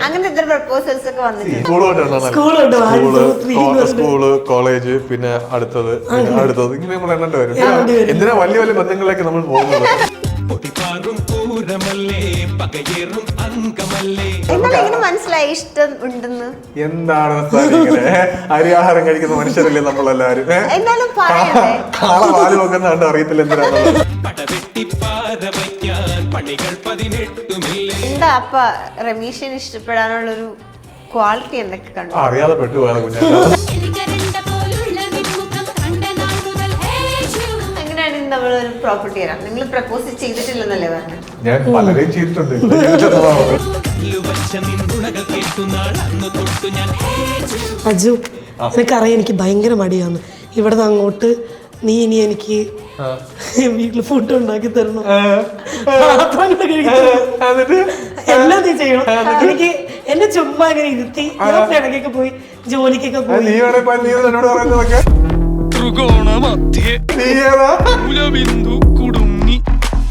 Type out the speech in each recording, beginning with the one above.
അങ്ങനെ എത്ര പ്രപ്പോസൽസ് ഒക്കെ വന്നിട്ടുണ്ട്? സ്കൂള്, കോളേജ്, പിന്നെ അടുത്തത് ഇങ്ങനെ നമ്മൾ എണ്ണേണ്ടി വരും. എന്തിനാ വലിയ വലിയ ബന്ധങ്ങളിലേക്ക് നമ്മൾ പോകുന്നത്? എന്നാലും മനസ്സിലായി ഇഷ്ടം ഉണ്ടെന്ന്. എന്താണ് അരിയാഹാരം കഴിക്കുന്ന മനുഷ്യരല്ലേ നമ്മളെല്ലാരും? എന്നാലും കാള പാല് വെക്കുന്ന കണ്ട് അറിയത്തില്ല എന്തിനാന്നുള്ളത്. എന്താ അപ്പ രമേശിന് ഇഷ്ടപ്പെടാനുള്ളൊരു ക്വാളിറ്റി എന്തൊക്കെ കണ്ടു? അറിയാതെ പെട്ടുപോയാ കുഞ്ഞാ. നമ്മളൊരു പ്രോപ്പർട്ടി തരാം. നിങ്ങൾ പ്രപ്പോസ് ചെയ്തിട്ടില്ലെന്നല്ലേ പറഞ്ഞു? ഞാൻ പലരെയും ചെയ്തിട്ടുണ്ട്. അജു, എനിക്കറിയാം എനിക്ക് ഭയങ്കര മടിയാണ്. ഇവിടെ നിന്ന് അങ്ങോട്ട് നീ ഇനി എനിക്ക് വീട്ടില് ഫുഡ് ഉണ്ടാക്കി തരണം, എല്ലാം നീ ചെയ്യണം. എനിക്ക് എന്നെ ചുമ്മാ ഇങ്ങനെ ഇരുത്തി ഇടയ്ക്കൊക്കെ പോയി ജോലിക്കൊക്കെ പോയി.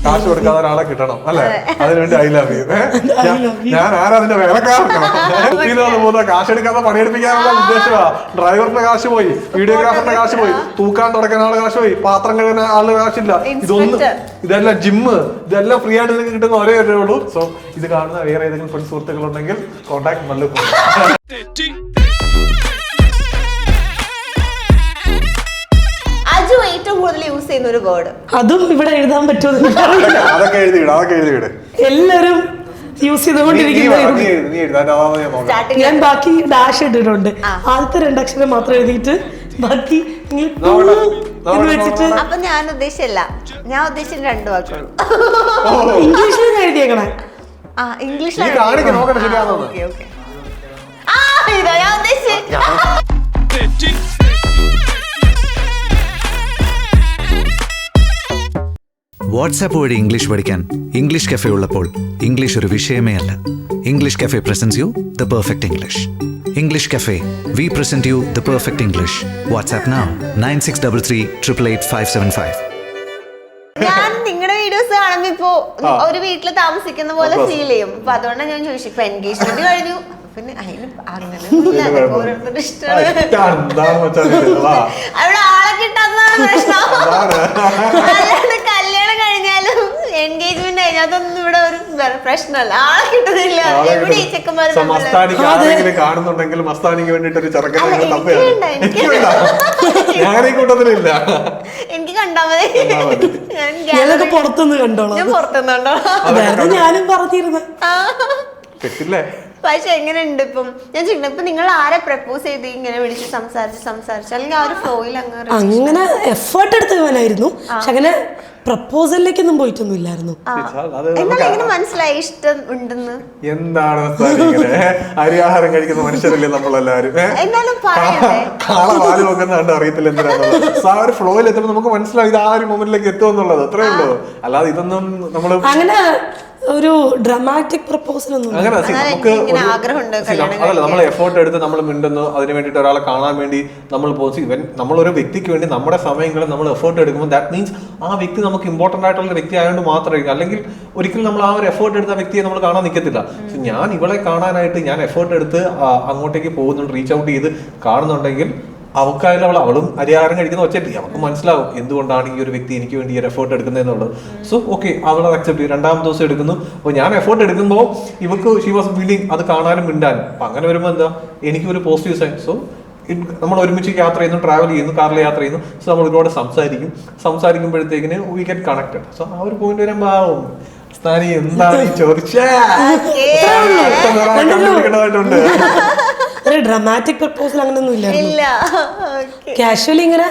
കാശ് കൊടുക്കാതെ ഒരാളെ കിട്ടണം അല്ലെ? അതിനുവേണ്ടി ഐ ലവ് യു. ഞാൻ ആരാ അതിന്റെ വേലക്കാരനാണ് പോകുന്ന കാശ് എടുക്കാതെ പണിയെടുപ്പിക്കാനുള്ള ഉദ്ദേശമാ. ഡ്രൈവറിന്റെ കാശ് പോയി, വീഡിയോഗ്രാഫറിന്റെ കാശ് പോയി, തൂക്കാൻ തുടക്കുന്ന ആള് കാശ് പോയി, പാത്രം കഴുകുന്ന ആളുടെ കാശില്ല. ഇതെല്ലാം ജിമ്മ്, ഇതെല്ലാം ഫ്രീ ആയിട്ട് നിങ്ങൾക്ക് കിട്ടുന്ന ഒരേ ഉള്ളൂ. സോ ഇത് കാണുന്ന വേറെ ഏതെങ്കിലും ഫ്രണ്ട് സുഹൃത്തുക്കൾ ഉണ്ടെങ്കിൽ കോൺടാക്ട് മല്ലു. ഏറ്റവും കൂടുതൽ യൂസ് ചെയ്യുന്ന ഒരു വേർഡ്, അതും ഇവിടെ എഴുതാൻ പറ്റുമോ? അതൊക്കെ എഴുതിവിട്. എല്ലാരും യൂസ് ചെയ്തുകൊണ്ടിരിക്കുന്ന ഞാൻ ബാക്കി ഡാഷ് ഇട്ടിട്ടുണ്ട്. ആദ്യത്തെ 2 അക്ഷരം മാത്രം എഴുതിയിട്ട് ബാക്കി വെച്ചിട്ട്. അപ്പൊ ഞാൻ ഉദ്ദേശിച്ചല്ല, ഞാൻ ഉദ്ദേശിച്ച 2 വാക്കുള്ളൂ. ഇംഗ്ലീഷിൽ എഴുതിയേക്കണേ. ഇംഗ്ലീഷിലാണ്. ഇതാ ഞാൻ ഉദ്ദേശിച്ചത്. വാട്സാപ്പ് വഴി ഇംഗ്ലീഷ് പഠിക്കാൻ ഇംഗ്ലീഷ് കഫേ ഉള്ളപ്പോൾ ഇംഗ്ലീഷ് ഒരു വിഷയമേ അല്ല. English cafe presents you the perfect English. English cafe, we present you the perfect English. WhatsApp now 9633388575. ഞാൻ നിങ്ങളുടെ വീഡിയോസ് കാണുമ്പോ ഇപ്പൊ ഒരു വീട്ടില് താമസിക്കുന്ന പോലെ ഫീൽ ചെയ്യും. അപ്പൊ അതുകൊണ്ടാണ് ഞാൻ ചോദിച്ചു. ഇപ്പൊ എൻഗേജ്മെന്റ് കഴിഞ്ഞു, പിന്നെ അതിന് അങ്ങനെ ഓരോരുത്തരുടെ ഇഷ്ടമാണ്. അവിടെ ആളെ കിട്ടാത്തതാണ് പ്രശ്നം. അല്ലാണ്ട് കല്യാണം കഴിഞ്ഞാലും എൻഗേജ്മെന്റ് കഴിഞ്ഞാൽ അതൊന്നും ഇവിടെ ഒരു പ്രശ്നമല്ല. ആളെ കിട്ടുന്നില്ല. എവിടെ ഈ ചെക്കന്മാര് കാണുന്നുണ്ടെങ്കിൽ മസ്താനിക്ക് വേണ്ടിട്ട് ഒരു എനിക്ക് കണ്ടാ മതി. ഞാനൊക്കെ പുറത്തുനിന്ന് കണ്ടോളാം. ഞാൻ പുറത്തുനിന്ന് കണ്ടോളാം. ഞാനും പറഞ്ഞിരുന്നു. പക്ഷെ എങ്ങനെയുണ്ട് ഇപ്പം? ഞാൻ ചോദിക്കണം, ഇപ്പൊ നിങ്ങൾ ആരെ പ്രപ്പോസ് ചെയ്ത് ഇങ്ങനെ വിളിച്ച് സംസാരിച്ച് അല്ലെങ്കിൽ ആ ഒരു ഫ്ലോയിൽ അങ്ങനെ എഫേർട്ട് എടുത്തവനായിരുന്നു. പക്ഷെ അങ്ങനെ പ്രപ്പോസലിലേക്കൊന്നും പോയിട്ടൊന്നും ഇല്ലായിരുന്നു. എന്നാലും മനസ്സിലായി ഇഷ്ടം ഉണ്ടെന്ന്. എന്താണ് അരിയാഹാരം കഴിക്കുന്ന മനുഷ്യരല്ലേ നമ്മളെല്ലാരും? എന്നാലും കാള പാല് വെക്കുന്ന കണ്ട് അറിയത്തില്ല എന്തിനാന്നുള്ളത്. ആ ഒരു ഫ്ലോയിൽ എത്തുമ്പോൾ നമുക്ക് മനസ്സിലാവും ഇത് ആ ഒരു മൊമെന്റിലേക്ക് എത്തുമെന്നുള്ളത്. അത്രേ ഉള്ളൂ. അല്ലാതെ ഇതൊന്നും നമ്മള് അങ്ങനെ ഒരു ഡ്രാമാറ്റിക് പ്രപ്പോസൽ ഒന്നും അങ്ങനെ അതല്ല. നമ്മൾ എഫേർട്ട് എടുത്ത് നമ്മൾ മിണ്ടുന്നു, അതിന് വേണ്ടിയിട്ട് ഒരാളെ കാണാൻ വേണ്ടി നമ്മൾ നമ്മളൊരു വ്യക്തിക്ക് വേണ്ടി നമ്മുടെ സമയങ്ങളിൽ നമ്മൾ എഫേർട്ട് എടുക്കുമ്പോൾ ദാറ്റ് മീൻസ് ആ വ്യക്തി നമുക്ക് ഇമ്പോർട്ടന്റ് ആയിട്ടുള്ള വ്യക്തി ആയതുകൊണ്ട് മാത്രമായിരിക്കും. അല്ലെങ്കിൽ ഒരിക്കലും നമ്മൾ ആ ഒരു എഫേർട്ട് എടുത്ത വ്യക്തിയെ നമ്മൾ കാണാൻ നിൽക്കത്തില്ല. ഞാൻ ഇവളെ കാണാനായിട്ട് ഞാൻ എഫേർട്ട് എടുത്ത് അങ്ങോട്ടേക്ക് പോകുന്നുണ്ട്, റീച്ച് ഔട്ട് ചെയ്ത് കാണുന്നുണ്ടെങ്കിൽ അവക്കായാലും അവളും അരിയാഹാരം കഴിക്കുന്ന ഒച്ചയല്ലേ, അവർക്ക് മനസ്സിലാവും എന്തുകൊണ്ടാണ് ഈ ഒരു വ്യക്തി എനിക്ക് വേണ്ടി ഒരു എഫേർട്ട് എടുക്കുന്നതെന്നുള്ളത്. സോ ഓക്കെ, അവൾ അത് അക്സെപ്റ്റ് ചെയ്യും. 2ാമത്തെ ദിവസം എടുക്കുന്നു. അപ്പോൾ ഞാൻ എഫേർട്ട് എടുക്കുമ്പോൾ ഇവർക്ക് ഷീ വാസ് ഫീലിംഗ് അത് കാണാനും മിണ്ടാനും. അപ്പം അങ്ങനെ വരുമ്പോൾ എന്താ എനിക്കൊരു പോസിറ്റീവ് സൈൻ. സോ നമ്മൾ ഒരുമിച്ച് യാത്ര ചെയ്യുന്നു, ട്രാവൽ ചെയ്യുന്നു, കാറിൽ യാത്ര ചെയ്യുന്നു. സോ നമ്മൾ ഒരുപാട് സംസാരിക്കുമ്പോഴത്തേക്കിന് വി ഗെറ്റ് കണക്റ്റഡ്. സോ ആ ഒരു പോയിന്റ് വരുമ്പോൾ ആവും സ്ഥാനി എന്താണ് ഈ ചോദിച്ചേണ്ടതായിട്ടുണ്ട്. ഡ്രാമാറ്റിക് പ്രപ്പോസൽ അങ്ങനെയൊന്നും ഇല്ല. കാഷ്വലി ഇങ്ങനെ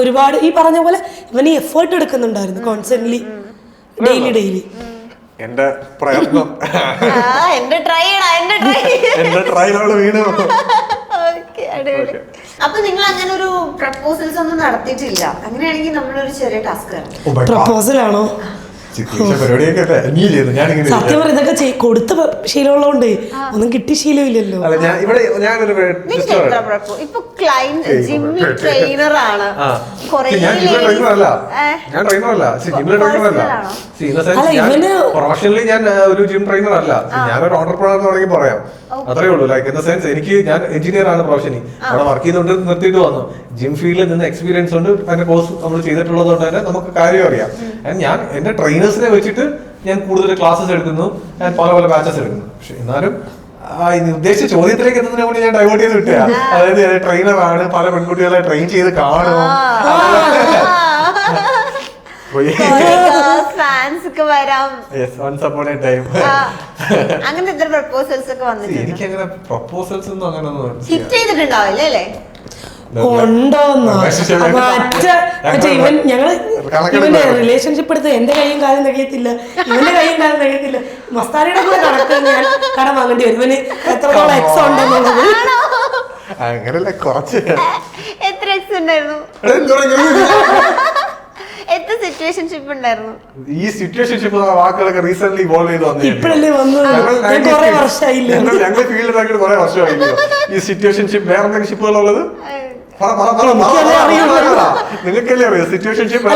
ഒരുപാട് ഈ പറഞ്ഞ പോലെ ഇവന് എഫേർട്ട് എടുക്കുന്നുണ്ടായിരുന്നു കോൺസ്റ്റന്റ്ലി, ഡെയിലി. എന്റെ പ്രയത്നം എന്റെ ട്രൈ വീണു. അപ്പൊ നിങ്ങൾ അങ്ങനെ ഒരു പ്രപ്പോസൽസ് ഒന്നും നടത്തിയിട്ടില്ല? അങ്ങനെയാണെങ്കിൽ നമ്മളൊരു ചെറിയ ടാസ്ക് പ്രപ്പോസൽ ആണോ? പരിപാടിയൊക്കെ അല്ലേ നീ ചെയ്യുന്നു, ഞാനിങ്ങനെ സത്യം പറഞ്ഞ ഇതൊക്കെ കൊടുത്ത ശീലമുള്ളതുകൊണ്ട് ഒന്നും കിട്ടിയ ശീലമില്ലല്ലോ. അല്ല ഞാൻ ഇവിടെ ഞാനൊരു ഇപ്പൊ ക്ലൈന്റ് ജിമ്മി ട്രെയിനർ ആണ്. ഞാൻ ജിമ്മിലെ ട്രെയിനർ അല്ല, ഞാൻ ട്രെയിനർ അല്ല, ജിമ്മിലെ ട്രെയിനർ അല്ല. പ്രൊഫഷണലി ഞാൻ ഒരു ജിം ട്രെയിനർ അല്ല, ഞാനൊരു ഓണ്ടർപ്രണർ എന്ന് വേണമെങ്കിൽ പറയാം. അത്രേ ഉള്ളൂ. ലൈക്ക് ഇൻ ദ സെൻസ് എനിക്ക് ഞാൻ എഞ്ചിനീയർ ആണ് പ്രൊഫഷനി, അവിടെ വർക്ക് ചെയ്തുകൊണ്ട് നിർത്തിയിട്ട് വന്നു. ജിം ഫീൽഡിൽ നിന്ന് എക്സ്പീരിയൻസ് ഉണ്ട്, അതിന്റെ കോഴ്സ് നമ്മൾ ചെയ്തിട്ടുള്ളത് കൊണ്ട് തന്നെ നമുക്ക് കാര്യം അറിയാം. ഞാൻ എന്റെ ട്രെയിനേഴ്സിനെ വെച്ചിട്ട് ഞാൻ കൂടുതൽ ക്ലാസ്സസ് എടുക്കുന്നു, ഞാൻ പല പല ബാച്ചസ് എടുക്കുന്നു. പക്ഷെ എന്നാലും ഉദ്ദേശിച്ച ചോദ്യത്തിലേക്ക് എത്തുന്നതിന് വേണ്ടി ഞാൻ ഡൈവേർട്ട് ചെയ്ത് വിട്ടുക. അതായത് ട്രെയിനർ ആണ്, പല പെൺകുട്ടികളെ ട്രെയിൻ ചെയ്ത് കാണും, അങ്ങനത്തെ എത്ര പ്രപ്പോസൽസ് ഒക്കെ വന്നിട്ടുണ്ട്? എനിക്കങ്ങനെ പ്രപ്പോസൽസ് ഒന്നും അങ്ങനെ ഹിറ്റ് ചെയ്തിട്ടുണ്ടാവില്ല അല്ലേ? ഉണ്ടോന്നോ മറ്റേ ഞങ്ങള് ഇവന്റെ റിലേഷൻഷിപ്പ് എടുത്ത് എന്റെ കൈയും കാലം തികയത്തില്ല, ഇവന്റെ കൈയും കാലം തികയത്തില്ല. മസ്താനിയുടെ കൂടെ കണക്ക് ഞാൻ കടം വാങ്ങേണ്ടി വരും. ഇവന് എത്രത്തോളം എക്സ് ഉണ്ടെന്നുള്ളത്. അങ്ങനല്ല, കുറച്ച് എത്ര എക്സ് ഉണ്ടായിരുന്നു? എത്ര സിറ്റുവേഷൻഷിപ്പ് ഉണ്ടായിരുന്നു? ഈ സിറ്റുവേഷൻഷിപ്പ് വാക്കുകളൊക്കെ റീസെന്റ് ഇവോൾവ് ചെയ്ത് വന്നു. ഇപ്പഴല്ലേ വന്നു, കുറെ വർഷമായില്ല. ഞങ്ങൾ ഫീൽഡിലാക്കിയിട്ട് കുറെ വർഷമായില്ലോ. ഈ സിറ്റുവേഷൻഷിപ്പ് വേറെ എന്തെങ്കിലും ഷിപ്പുകളുള്ളത് നിങ്ങൾക്കല്ലേ അറിയാം? സിറ്റുവേഷൻഷിപ്പ്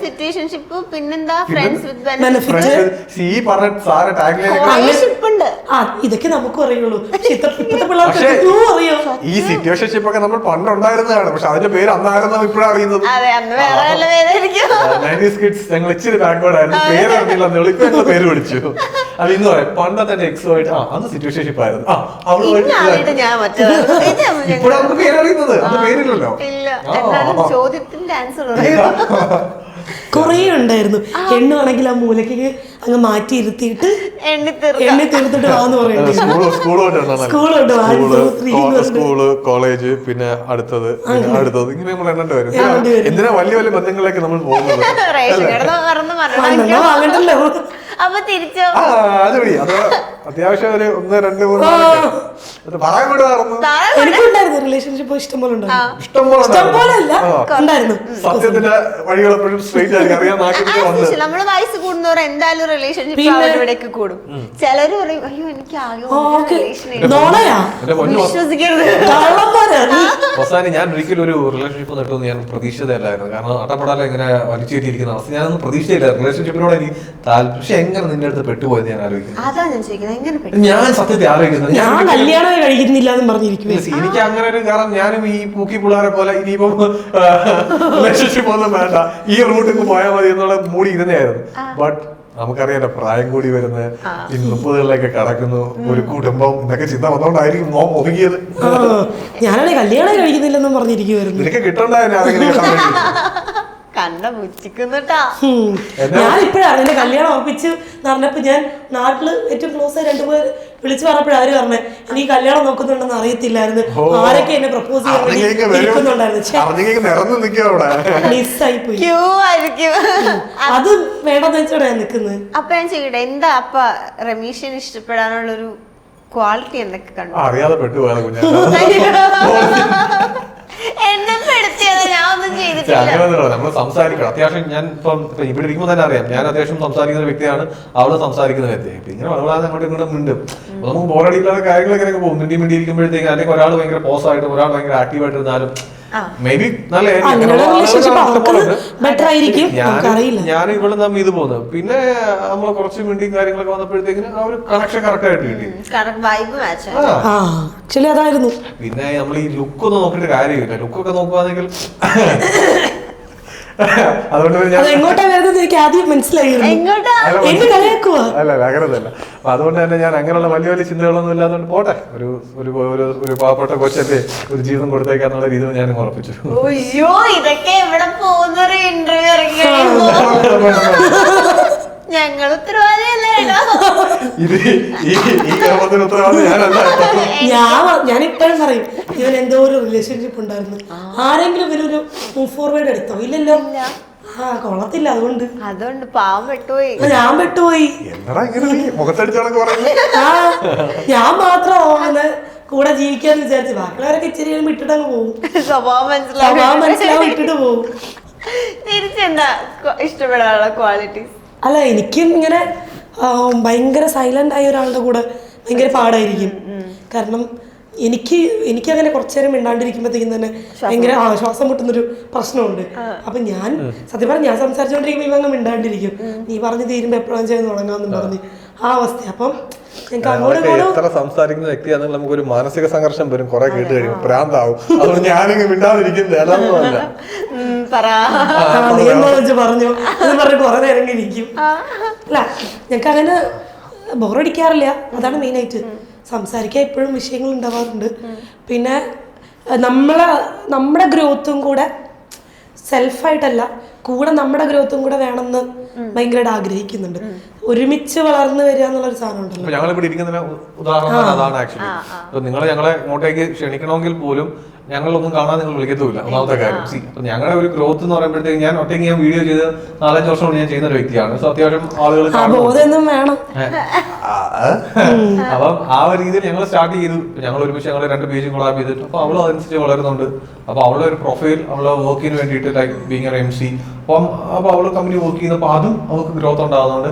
സിറ്റുവേഷൻഷിപ്പ് പിന്നെന്താ ഫ്രണ്ട്സ് വിത്ത് ഇതൊക്കെ നമുക്കും അറിയുള്ളൂ. ഇപ്പോഴത്തെ പിള്ളേർക്ക് ഈ സിറ്റുവേഷൻഷിപ്പ് ഒക്കെ നമ്മൾ പണ്ടുണ്ടായിരുന്നതാണ്, പക്ഷെ അതിന്റെ പേര് അന്നായിരുന്നു ഇപ്പോഴാണ് അറിയുന്നത്. ഞങ്ങൾ ഇച്ചിരി ബാക്ക്വേർഡ് ആയിരുന്നു, പേര് അറിഞ്ഞില്ല, ഇപ്പൊ ഞങ്ങൾ പേര് വിളിച്ചു. അത് ഇന്ന് പറയാം, പണ്ടത്തെ എക്സോ ആയിട്ട് അന്ന് സിറ്റുവേഷൻഷിപ്പ് ആയിരുന്നു. ഇപ്പോൾ നമുക്ക് പേരറിയുന്നത്, അത് പേരില്ലല്ലോ. ചോദ്യത്തിന്റെ ആൻസർ കൊറേ ഉണ്ടായിരുന്നു. എണ്ണുവാണെങ്കിൽ ആ മൂലക്ക് അങ്ങ് മാറ്റി ഇരുത്തിയിട്ട് എണ്ണി തീർത്തിട്ട് വാന്ന് പറയുന്നത്. സ്കൂള്, കോളേജ്, പിന്നെ അടുത്തത് ഇങ്ങനെ നമ്മൾ എണ്ണേണ്ടി വരും. എന്തിനാ വലിയ വലിയ ബന്ധങ്ങളിലേക്ക് നമ്മൾ പോകുന്നത്? വാങ്ങണ്ടല്ലോ. അപ്പൊ തിരിച്ചോ? അതുവഴി അത് അത്യാവശ്യം ഒരു 1, 2, 3 പറയാൻ കൂടെ എനിക്കുണ്ടായിരുന്നു റിലേഷൻഷിപ്പ് ഇഷ്ടംപോലെ ഉണ്ടായിരുന്നു. സത്യത്തിന്റെ വഴികളെപ്പോഴും സ്ട്രേറ്റ് ആയിരിക്കും, അറിയാൻ. നമ്മള് വയസ്സ് കൂടുന്നവർ എന്തായാലും റിലേഷൻഷിപ്പ് ഇവിടേക്ക് കൂടും. ചിലര് പറയും അയ്യോ എനിക്ക് അവസാനം ഞാൻ ഒരിക്കലും ഒരു റിലേഷൻഷിപ്പ് നടത്തുമെന്ന് ഞാൻ പ്രതീക്ഷിച്ചതല്ലായിരുന്നു. കാരണം അട്ടപ്പെടാതെ ഇങ്ങനെ വലിച്ചേറ്റിയിരിക്കുന്ന അവസ്ഥ ഞാനൊന്നും പ്രതീക്ഷിച്ചില്ല. റിലേഷൻഷിപ്പിനോട് എനിക്ക് താല്പര്യം, പക്ഷെ എങ്ങനെ നിന്റെ അടുത്ത് പെട്ടുപോയത് ഞാൻ ആലോചിക്കുന്നത്. ഞാൻ സത്യത്തെ ആലോചിക്കുന്നത് എനിക്ക് അങ്ങനെ ഒരു, കാരണം ഞാനും ഈ പൂക്കി പിള്ളേരെ പോലെ ഇനിയിപ്പം റിലേഷൻഷിപ്പ് ഒന്നും വേണ്ട, ഈ റൂട്ടിൽ പോയാൽ മതി എന്നുള്ള മൂടി ഇരുന്നായിരുന്നു. ബട്ട് നമുക്കറിയാലോ, പ്രായം കൂടി വരുന്നത് ഈ 30കളിലേക്ക് കടക്കുന്നു, ഒരു കുടുംബം എന്നൊക്കെ ചിന്ത വന്നോണ്ടായിരിക്കും മോൻ ഒതുങ്ങിയത്. ഞാനാണെ കല്യാണം കഴിക്കുന്നില്ലെന്നും പറഞ്ഞിരിക്കുവായിരുന്നു. നിനക്ക് കിട്ടണ്ടായിരുന്നു കണ്ട പുച്ഛിക്കുന്നുട്ടാ. ഞാൻ ഇപ്പഴാണ് എന്റെ കല്യാണം ഉറപ്പിച്ച് പറഞ്ഞപ്പോ ഞാൻ നാട്ടില് ഏറ്റവും ക്ലോസ് ആയി 2 പേര് വിളിച്ചു പറഞ്ഞപ്പോഴേ അവര് പറഞ്ഞേ എനിക്ക് കല്യാണം നോക്കുന്നുണ്ടെന്ന് അറിയത്തില്ലായിരുന്നു, ആരൊക്കെ എന്നെ പ്രപ്പോസ് മിസ്സായിപ്പോയി. അത് വേണ്ടെന്ന് വെച്ചോടാ ഞാൻ നിക്കുന്നത്. അപ്പൊ ഞാൻ ചെയ്യട്ടെ, എന്താ അപ്പ റമീഷിന് ഇഷ്ടപ്പെടാനുള്ളൊരു ക്വാളിറ്റി എന്തൊക്കെ കണ്ടു? അറിയാതെ പെട്ടുപോയത് നമ്മൾ സംസാരിക്കണം അത്യാവശ്യം. ഞാൻ ഇപ്പം ഇവിടെ ഇരിക്കുമ്പോൾ തന്നെ അറിയാം, ഞാൻ അത്യാവശ്യം സംസാരിക്കുന്ന വ്യക്തിയാണ്, അവള് സംസാരിക്കുന്ന വ്യക്തിയായിട്ട്. ഇങ്ങനെ വളരാതെ അങ്ങോട്ടും ഇങ്ങോട്ടും മിണ്ടും. നമുക്ക് ബോറടിയില്ലാത്ത കാര്യങ്ങളൊക്കെ പോകും. മിണ്ടി ഇരിക്കുമ്പോഴത്തേക്ക് അല്ലെങ്കിൽ ഒരാൾ ഭയങ്കര പോസായിട്ട് ഒരാൾ ഭയങ്കര ആക്റ്റീവായിട്ട് ഇരുന്നാലും മേ ബി നല്ല ഞാൻ ഇവിടെ നമ്മൾ ഇത് പോകുന്നത്. പിന്നെ നമ്മൾ കുറച്ച് മിണ്ടിയും കാര്യങ്ങളൊക്കെ വന്നപ്പോഴത്തേക്കിന് ആ ഒരു കണക്ഷൻ കറക്റ്റ് ആയിട്ട് കിട്ടി. പിന്നെ നമ്മൾ ഈ ലുക്ക് ഒന്നും നോക്കിയിട്ട് കാര്യമില്ല. ലുക്കൊക്കെ നോക്കുവാണെങ്കിൽ അതുകൊണ്ട് അതുകൊണ്ട് തന്നെ ഞാൻ അങ്ങനെയുള്ള വലിയ വലിയ ചിന്തകളൊന്നും ഇല്ലാതെ പോട്ടെ, ഒരു പാവപ്പെട്ട കൊച്ചല്ലേ ഒരു ജീവിതം കൊടുത്തേക്കാന്നുള്ള രീതിയിൽ ഞാൻ ഉറപ്പിച്ചു. ഞങ്ങൾ ഉത്തരവാദിയല്ലേ? ഞാൻ ഇപ്പോഴും പറയും, ഇവൻ എന്തോ ഒരു റിലേഷൻഷിപ്പ് ഉണ്ടായിരുന്നു, ആരെങ്കിലും ഇവരൊരു മൂവ് ഫോർവേഡ് എടുത്തോ? ഇല്ലല്ലോ. കൊള്ളത്തില്ല. അതുകൊണ്ട് പാവം പെട്ടുപോയി. ഞാൻ പെട്ടുപോയി. ഞാൻ മാത്രം കൂടെ ജീവിക്കാന്ന് വിചാരിച്ചു, ബാക്കിയുള്ളവരൊക്കെ ഇച്ചിരി വിട്ടിട്ടങ്ങ് പോകും. സ്വഭാവം മനസ്സിലാവും, ഇട്ടിട്ട് പോകും. തിരിച്ചെന്താ ഇഷ്ടപ്പെടാനുള്ള ക്വാളിറ്റീസ്? അല്ല, എനിക്കും ഇങ്ങനെ ഭയങ്കര സൈലന്റ് ആയ ഒരാളുടെ കൂടെ ഭയങ്കര പാടായിരിക്കും. കാരണം എനിക്കങ്ങനെ കുറച്ചു നേരം മിണ്ടാണ്ടിരിക്കുമ്പോഴത്തേക്കും തന്നെ ഭയങ്കര ശ്വാസം മുട്ടുന്നൊരു പ്രശ്നമുണ്ട്. അപ്പൊ ഞാൻ സത്യം പറഞ്ഞാൽ ഞാൻ സംസാരിച്ചോണ്ടിരിക്കുമ്പോ ഇവ അങ്ങ് മിണ്ടാണ്ടിരിക്കും. നീ പറഞ്ഞു തീരുമ്പോ എപ്പോഴും ചെയ്ത് തുടങ്ങാമെന്ന് പറഞ്ഞ് ആ അവസ്ഥ. അപ്പം എത്ര സംസാരിക്കുന്ന വ്യക്തിയാണെങ്കിൽ നമുക്കൊരു മാനസിക സംഘർഷം വരും. കുറെ കേട്ട് കഴിയും പ്രാന്താവും. അതുകൊണ്ട് ഞാനിങ്ങ് മിണ്ടാതിരിക്കുന്നത് അതൊന്നുമല്ല. പറഞ്ഞു എന്ന് പറഞ്ഞ് കുറെ നേരം ഇരിക്കും. അല്ല, ഞങ്ങൾക്ക് അങ്ങനെ ബോറടിക്കാറില്ല. അതാണ് മെയിനായിട്ട്. സംസാരിക്കാൻ എപ്പോഴും വിഷയങ്ങൾ ഉണ്ടാവാറുണ്ട്. പിന്നെ നമ്മുടെ ഗ്രോത്തും കൂടെ സെൽഫായിട്ടല്ല, കൂടെ നമ്മുടെ ഗ്രോത്തും കൂടെ വേണമെന്ന് ഭയങ്കരമായിട്ട് ആഗ്രഹിക്കുന്നുണ്ട്. ഒരുമിച്ച് വളർന്നു വരിക എന്നുള്ളൊരു സാധനം ഉണ്ടല്ലോ. ഞങ്ങളിവിടെ ഇരിക്കുന്ന ഉദാഹരണം അതാണ്. ആക്ച്വലി നിങ്ങൾ ഞങ്ങളെ ഇങ്ങോട്ടേക്ക് ക്ഷണിക്കണമെങ്കിൽ പോലും ഞങ്ങളൊന്നും കാണാൻ നിങ്ങൾ വിളിക്കത്തുമില്ല. ഒന്നാമത്തെ കാര്യം. അപ്പൊ ഞങ്ങളുടെ ഒരു ഗ്രോത്ത് എന്ന് പറയുമ്പോഴത്തേക്ക് ഞാൻ ഒറ്റയ്ക്ക് ഞാൻ വീഡിയോ ചെയ്ത് 4-5 വർഷം കൊണ്ട് ഞാൻ ചെയ്യുന്ന ഒരു വ്യക്തിയാണ്. സോ അത്യാവശ്യം ആളുകൾ വേണം. അപ്പം ആ ഒരു രീതിയിൽ ഞങ്ങൾ സ്റ്റാർട്ട് ചെയ്തു. ഞങ്ങൾ ഒരുമിച്ച് ഞങ്ങൾ 2 പേജും കൊളാബ് ചെയ്തിട്ട് അപ്പൊ അവളും അതനുസരിച്ച് വളരുന്നുണ്ട്. അപ്പൊ അവളുടെ ഒരു പ്രൊഫൈൽ അവളെ വർക്കിന് വേണ്ടിയിട്ട് ലൈക്ക് ബീങ് എൻ MC അപ്പൊ അവള് കമ്പനി വർക്ക് ചെയ്യുന്നപ്പോൾ അതും അവർക്ക് ഗ്രോത്ത് ഉണ്ടാകുന്നുണ്ട്.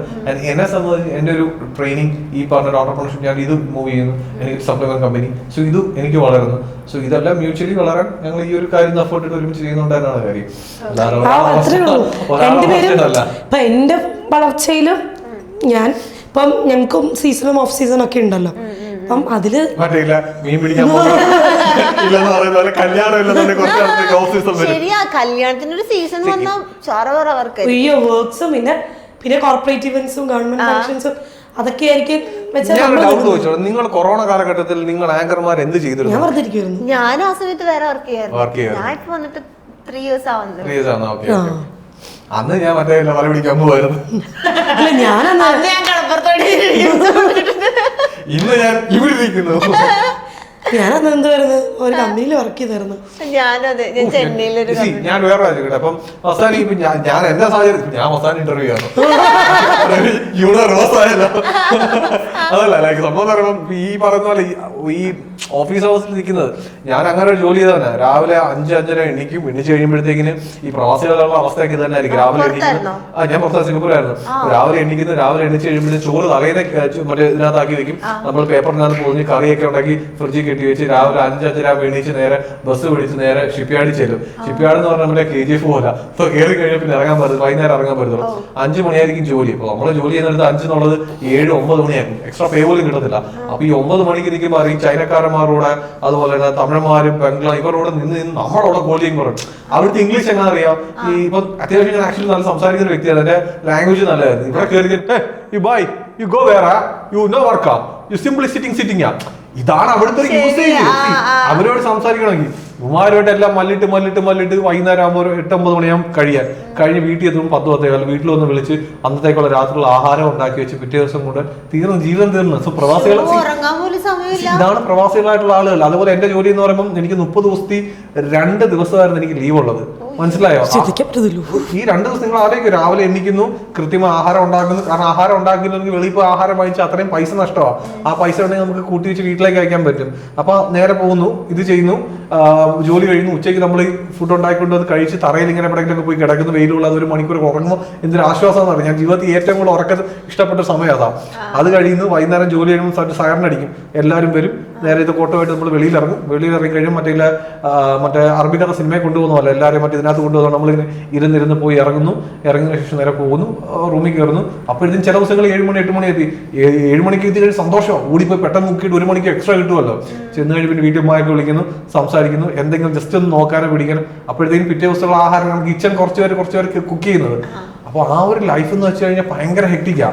എന്നെ സംബന്ധിച്ച് എന്റെ ഒരു ട്രെയിനിങ് ഈ പറഞ്ഞ ഓണ്ടർപ്രണർഷിപ്പ് ഞാൻ ഇത് മൂവ് ചെയ്യുന്നു. എനിക്ക് സപ്ലിമെന്റ് കമ്പനി. സോ ഇത് എനിക്ക് വളരുന്നു. സോ ഇതെല്ലാം മ്യൂച്വലി വളരാൻ ഞങ്ങൾ ഈ ഒരു കാര്യം എഫേർട്ട് ഇട്ട് ഒരുമിച്ച് ചെയ്യുന്നുണ്ടായിരുന്നാണ് കാര്യം. ഇപ്പൊ എന്റെ വളർച്ചയിലും ഞാൻ ഇപ്പം ഞങ്ങൾക്കും സീസണും ഓഫ് സീസൺ ഒക്കെ ഉണ്ടല്ലോ. അപ്പം അതില് മീൻ പിടിക്കാൻ ശരിയാ, കല്യാണത്തിനൊരു സീസൺ വന്നാ അയ്യോ വർക്ക്സും പിന്നെ കോർപ്പറേറ്റ് ഇവന്റ്സും ഗവൺമെന്റ് ഫംഗ്ഷൻസും അതൊക്കെ ആയിരിക്കും. നിങ്ങൾ കൊറോണ കാലഘട്ടത്തിൽ നിങ്ങൾ ആങ്കർമാർ എന്ത് ചെയ്തിരുന്നു? ഞാൻ വെറുതെ ഇരിക്കുവായിരുന്നു. ഞാൻ ആ സമയത്ത് വേറെ വർക്ക് ചെയ്യായിരുന്നു. ഞാൻ ഇപ്പൊ വന്നിട്ട് 3 years ആവുന്നു. അന്ന് ഞാൻ മറ്റേ വല പിടിക്കാൻ പോവായിരുന്നു. ഇന്ന് ഞാൻ ഇവിടെ ഇരിക്കുന്നു. ഞാനന്ന് എന്തുവായിരുന്നു, ഒരു കമ്പനിയിൽ വർക്ക് ചെയ്തായിരുന്നു. ഞാൻ വേറെ രാജ്യം. അപ്പം അവസാനം ഞാൻ എന്റെ സാഹചര്യം ഞാൻ അവസാനം ഇന്റർവ്യൂ ആണ്. അതല്ല ലൈക്ക് സംഭവം പറയുമ്പോൾ ഈ പറയുന്ന പോലെ ഈ ഓഫീസ് ഹൗസിൽ നിൽക്കുന്നത് ഞാൻ അങ്ങനെ ഒരു ജോലി ചെയ്തവനാ. രാവിലെ 5-5:30 എണീച്ച് കഴിയുമ്പോഴത്തേക്കിന് ഈ പ്രവാസികളുള്ള അവസ്ഥയൊക്കെ തന്നെ ആയിരിക്കും. രാവിലെ എണീക്കുന്നു. ഞാൻ പുറത്ത് സിംഗപ്പൂരായിരുന്നു. രാവിലെ എണീച്ച് കഴിയുമ്പോഴത്തേക്ക് ചോറ് തലേനെ മറ്റേ ഇതിനകത്താക്കി വെക്കും. നമ്മൾ പേപ്പറിനകത്ത് പൊതിഞ്ഞ് കറിയൊക്കെ ഉണ്ടാക്കി ഫ്രിഡ്ജിൽ കെട്ടി വെച്ച് രാവിലെ 5-5:30 എണീച്ച് നേരെ ബസ് പിടിച്ച് നേരെ ഷിപ്പ്യാർഡിൽ ചെല്ലും. ഷിപ്പ്യാർഡ് എന്ന് പറഞ്ഞാൽ നമ്മുടെ KGF പോലെ. അപ്പൊ കയറി കഴിഞ്ഞാൽ പിന്നെ ഇറങ്ങാൻ പറ്റും, വൈകുന്നേരം ഇറങ്ങാൻ പറ്റത്തുള്ളൂ. 5 മണിയായിരിക്കും ജോലി. അപ്പൊ നമ്മള് ജോലി ചെയ്യുന്നിടത്ത് 5 എന്നുള്ളത് 7-9 മണിയായിരിക്കും. എക്സ്ട്രാ പേ പോലും കിട്ടത്തില്ല. അപ്പൊ ഈ 9 മണിക്ക് ഇരിക്കുമ്പോൾ ഈ ചൈനക്കാരന്മാരോടെ അതുപോലെ തന്നെ തമിഴന്മാരും ബംഗ്ലാ ഇവരോടെ നിന്ന് നമ്മളവിടെ കോളിയും കുറയും. അവിടുത്തെ ഇംഗ്ലീഷ് എങ്ങനെ അറിയാം? ഈ ഇപ്പൊ അത്യാവശ്യം ഞാൻ ആക്ച്വലി നല്ല സംസാരിക്കുന്ന വ്യക്തിയാണ്. എന്റെ ലാംഗ്വേജ് നല്ലതായിരുന്നു. ഇവിടെ കയറി യു ബൈ യു ഗോ വേറെ യു നോ വർക്കാ യു സിംപ്ലി സിറ്റിംഗ്. ഇതാണ് അവിടുത്തെ ഒരു യൂസേജ്. അവരോട് സംസാരിക്കണമെങ്കിൽ ഉമാരോട്ട് എല്ലാം മല്ലിട്ട് വൈകുന്നേരം ആകുമ്പോൾ ഒരു 8-9 മണിയാകും കഴിഞ്ഞ് വീട്ടിൽ എത്തുമ്പോൾ 10-10 വീട്ടിൽ വന്ന് വിളിച്ച് അന്നത്തേക്കുള്ള രാത്രിയുള്ള ആഹാരം ഉണ്ടാക്കി വെച്ച് പിറ്റേ ദിവസം കൊണ്ട് ജീവിതം തീർന്നു. സോ പ്രവാസികൾ ഇതാണ് പ്രവാസികളായിട്ടുള്ള ആളുകൾ. അതുപോലെ എന്റെ ജോലി എന്ന് പറയുമ്പോൾ എനിക്ക് 30 ദിവസത്തിൽ 2 ദിവസമായിരുന്നു എനിക്ക് ലീവ് ഉള്ളത്. മനസ്സിലായോ? ഈ 2 ദിവസം നിങ്ങൾ ആലോചിക്കും. രാവിലെ എണ്ണിക്കുന്നു, കൃത്യമായി ആഹാരം ഉണ്ടാക്കുന്നു. കാരണം ആഹാരം ഉണ്ടാക്കുന്നവർക്ക് വെളിയിൽ പോയി ആഹാരം വാങ്ങിച്ചാൽ അത്രയും പൈസ നഷ്ടമാണ്. ആ പൈസ ഉണ്ടെങ്കിൽ നമുക്ക് കൂട്ടി വെച്ച് വീട്ടിലേക്ക് അയക്കാൻ പറ്റും. അപ്പൊ നേരെ പോകുന്നു, ഇത് ചെയ്യുന്നു, ജോലി കഴിയുന്നു. ഉച്ചയ്ക്ക് നമ്മൾ ഫുഡ് ഉണ്ടാക്കിക്കൊണ്ട് അത് കഴിച്ച് തറയിൽ ഇങ്ങനെ എവിടെയെങ്കിലും പോയി കിടക്കുന്നു. വെയിലുള്ള അത് 1 മണിക്കൂർ ഉറങ്ങുമ്പോൾ എന്തൊരു ആശ്വാസം എന്ന് പറയും. ഞാൻ ജീവിതത്തിൽ ഏറ്റവും കൂടുതൽ ഉറക്കം ഇഷ്ടപ്പെട്ട സമയം അതാണ്. അത് കഴിയുന്നു, വൈകുന്നേരം ജോലി കഴിയുമ്പോൾ സൈറനടിക്കും. എല്ലാവരും വരും. നേരെ ഇത് കോട്ടമായിട്ട് നമ്മൾ വെളിയിൽ ഇറങ്ങി കഴിയും. മറ്റേ അറബിക്കഥ സിനിമയെ കൊണ്ടുപോകുന്ന പോലെ എല്ലാവരും മറ്റേ ഇതിനകത്ത് കൊണ്ടുപോകുന്ന നമ്മളിങ്ങനെ ഇരുന്നിരുന്ന് പോയി ഇറങ്ങിയ ശേഷം നേരെ പോകുന്നു, റൂമിൽ കയറുന്നു. അപ്പോഴത്തേക്കും ചില ദിവസങ്ങൾ 7 മണി 8 മണി എത്തി. 7 മണിക്ക് എത്തി കഴിഞ്ഞ് സന്തോഷമാണ്. ഓടിപ്പോയി പെട്ടെന്ന് നോക്കിയിട്ട് 1 മണിക്ക് എക്സ്ട്രാ കിട്ടുമല്ലോ. ചെന്ന് കഴിഞ്ഞ് പിന്നെ വീട്ടുമായൊക്കെ വിളിക്കുന്നു, സംസാരിക്കുന്നു, എന്തെങ്കിലും ജസ്റ്റ് ഒന്ന് നോക്കാനോ പിടിക്കാനോ. അപ്പോഴത്തേക്കും പിറ്റേ ദിവസമുള്ള ആഹാരം നമുക്ക് കിച്ചൺ കുറച്ച് പേര് കുക്ക് ചെയ്യുന്നത്. അപ്പൊ ആ ഒരു ലൈഫ് എന്ന് വെച്ച് കഴിഞ്ഞാൽ ഭയങ്കര ഹെക്ടിക്കാ.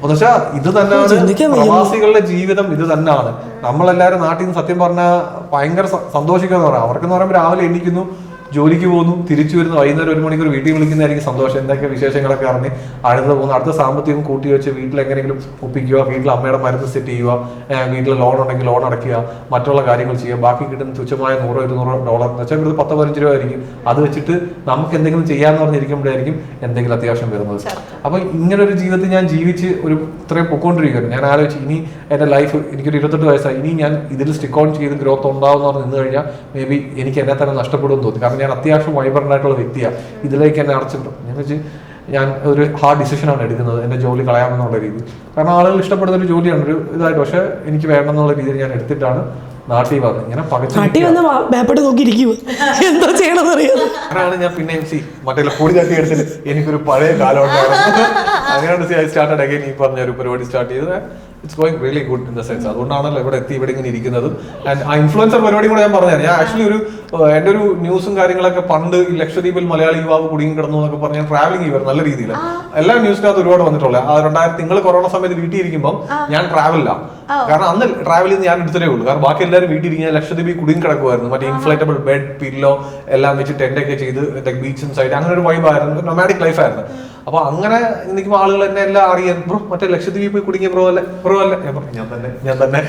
എന്നുവെച്ചാൽ ഇത് തന്നെയാണ് പ്രവാസികളുടെ ജീവിതം. ഇത് തന്നെയാണ് നമ്മളെല്ലാവരും നാട്ടിൽ നിന്ന് സത്യം പറഞ്ഞാൽ ഭയങ്കര സന്തോഷിക്കുന്ന പറയാം. അവർക്കെന്ന് പറയുമ്പോൾ രാവിലെ എണീക്കുന്നു, ജോലിക്ക് പോകുന്നു, തിരിച്ചു വരുന്നു, വൈകുന്നേരം 1 മണിക്കൂർ വീട്ടിൽ വിളിക്കുന്നതായിരിക്കും സന്തോഷം. എന്തൊക്കെ വിശേഷങ്ങളൊക്കെ അറിഞ്ഞ് അടുത്ത സാമ്പത്തികം കൂട്ടി വെച്ച് വീട്ടിൽ എങ്ങനെയെങ്കിലും ഒപ്പിക്കുക, വീട്ടിൽ അമ്മയുടെ മരുന്ന് സെറ്റ് ചെയ്യുക, വീട്ടിൽ ലോൺ ഉണ്ടെങ്കിൽ ലോൺ അടയ്ക്കുക, മറ്റുള്ള കാര്യങ്ങൾ ചെയ്യുക. ബാക്കി കിട്ടുന്ന തുച്ഛമായ $100-200 എന്ന് വെച്ചാൽ ഇത് 10-15 രൂപ ആയിരിക്കും. അത് വെച്ചിട്ട് നമുക്ക് എന്തെങ്കിലും ചെയ്യാന്ന് പറഞ്ഞിരിക്കുമ്പോഴായിരിക്കും എന്തെങ്കിലും അത്യാവശ്യം വരുന്നത്. അപ്പൊ ഇങ്ങനെ ഒരു ജീവിതത്തിൽ ഞാൻ ജീവിച്ച് ഇത്രയും പൊക്കോണ്ടിരിക്കുകയാണ്. ഞാൻ ആലോചിച്ച് ഇനി എന്റെ ലൈഫ്, എനിക്കൊരു 28 വയസ്സായി, ഇനി ഞാൻ ഇതിൽ സ്റ്റിക്ക് ഓൺ ചെയ്ത് ഗ്രോത്ത് ഉണ്ടാവും എന്ന് പറഞ്ഞ് നിന്ന് കഴിഞ്ഞാൽ മേ ബി എനിക്ക് എന്നെ തന്നെ നഷ്ടപ്പെടുമെന്ന് തോന്നി. കാരണം കാരണം ഞാൻ അത്യാവശ്യം വൈബ്രന്റ് ആയിട്ടുള്ള വ്യക്തിയാണ്, ഇതിലേക്ക് എന്നെ അടച്ചിട്ടു. ഞാൻ വെച്ച് ഞാൻ ഒരു ഹാർഡ് ഡിസിഷനാണ് എടുക്കുന്നത്, എൻ്റെ ജോലി കളയാമെന്നുള്ള രീതി. കാരണം ആളുകൾ ഇഷ്ടപ്പെടുന്ന ഒരു ജോലിയാണ്, ഒരു ഇതായിട്ട്. പക്ഷെ എനിക്ക് വേണമെന്നുള്ള രീതിയിൽ ഞാൻ എടുത്തിട്ടാണ് നാട്ടിൽ വന്നത്. ഇങ്ങനെ പേപ്പർ നോക്കിയിരിക്കും എന്തോ ചെയ്യണമെന്ന് അറിയാം. അങ്ങനെയാണ് ഞാൻ പിന്നെ മറ്റേ പൊടി തട്ടി എടുത്തിട്ട് എനിക്കൊരു പഴയ കാലം ഉണ്ടായിരുന്നു. അങ്ങനെയാണ് ഐ സ്റ്റാർട്ടഡ് അഗൈൻ ഈ പറഞ്ഞ ഒരു പരിപാടി സ്റ്റാർട്ട് ചെയ്തത്. It's going really good in the sense. അതുകൊണ്ടാണല്ലോ ഇവിടെ എത്തി ഇവിടെ ഇങ്ങനെ ഇരിക്കുന്നത്. ആൻഡ് ആ ഇൻഫ്ലുവൻസർ പരിപാടി കൂടെ ഞാൻ പറഞ്ഞത്, ഞാൻ ആക്ച്വലി എൻ്റെ ഒരു ന്യൂസും കാര്യങ്ങളൊക്കെ പണ്ട് ഈ ലക്ഷദ്വീപിൽ മലയാളി യുവാവ് കുടുങ്ങി കിടന്നു എന്നൊക്കെ പറഞ്ഞ് ഞാൻ ട്രാവലിംഗ് ചെയ്യുമായിരുന്നു നല്ല രീതിയിൽ. എല്ലാ ന്യൂസിനകത്ത് ഒരുപാട് വന്നിട്ടുള്ളത്. ആ 2000 നിങ്ങൾ കൊറോണ സമയത്ത് വീട്ടിൽ ഇരിക്കുമ്പോൾ ഞാൻ ട്രാവലിലാണ്. കാരണം അന്ന് ട്രാവൽ ചെയ്ത് ഞാൻ എടുത്തേ ഉള്ളൂ. കാരണം ബാക്കി എല്ലാവരും വീട്ടിൽ ഇരിക്കാൻ ലക്ഷദ്വീപിൽ കുടുങ്ങി കിടക്കുമായിരുന്നു. മറ്റേ ഇൻഫ്ലേറ്റബിൾ ബെഡ്, പില്ലോ എല്ലാം വെച്ച് ടെന്റ് ഒക്കെ ചെയ്ത് ബീച്ചും സൈഡ് അങ്ങനെ ഒരു വൈബായിരുന്നു, നൊമാഡിക് ലൈഫായിരുന്നു. അപ്പൊ അങ്ങനെ നിൽക്കുമ്പോൾ ആളുകൾ എന്നെ എല്ലാം അറിയാൻ, ബ്രോ മറ്റേ ലക്ഷദ്വീപിൽ പോയി കുടുങ്ങിയ ബ്രോ അല്ലേ ഞാൻ തന്നെ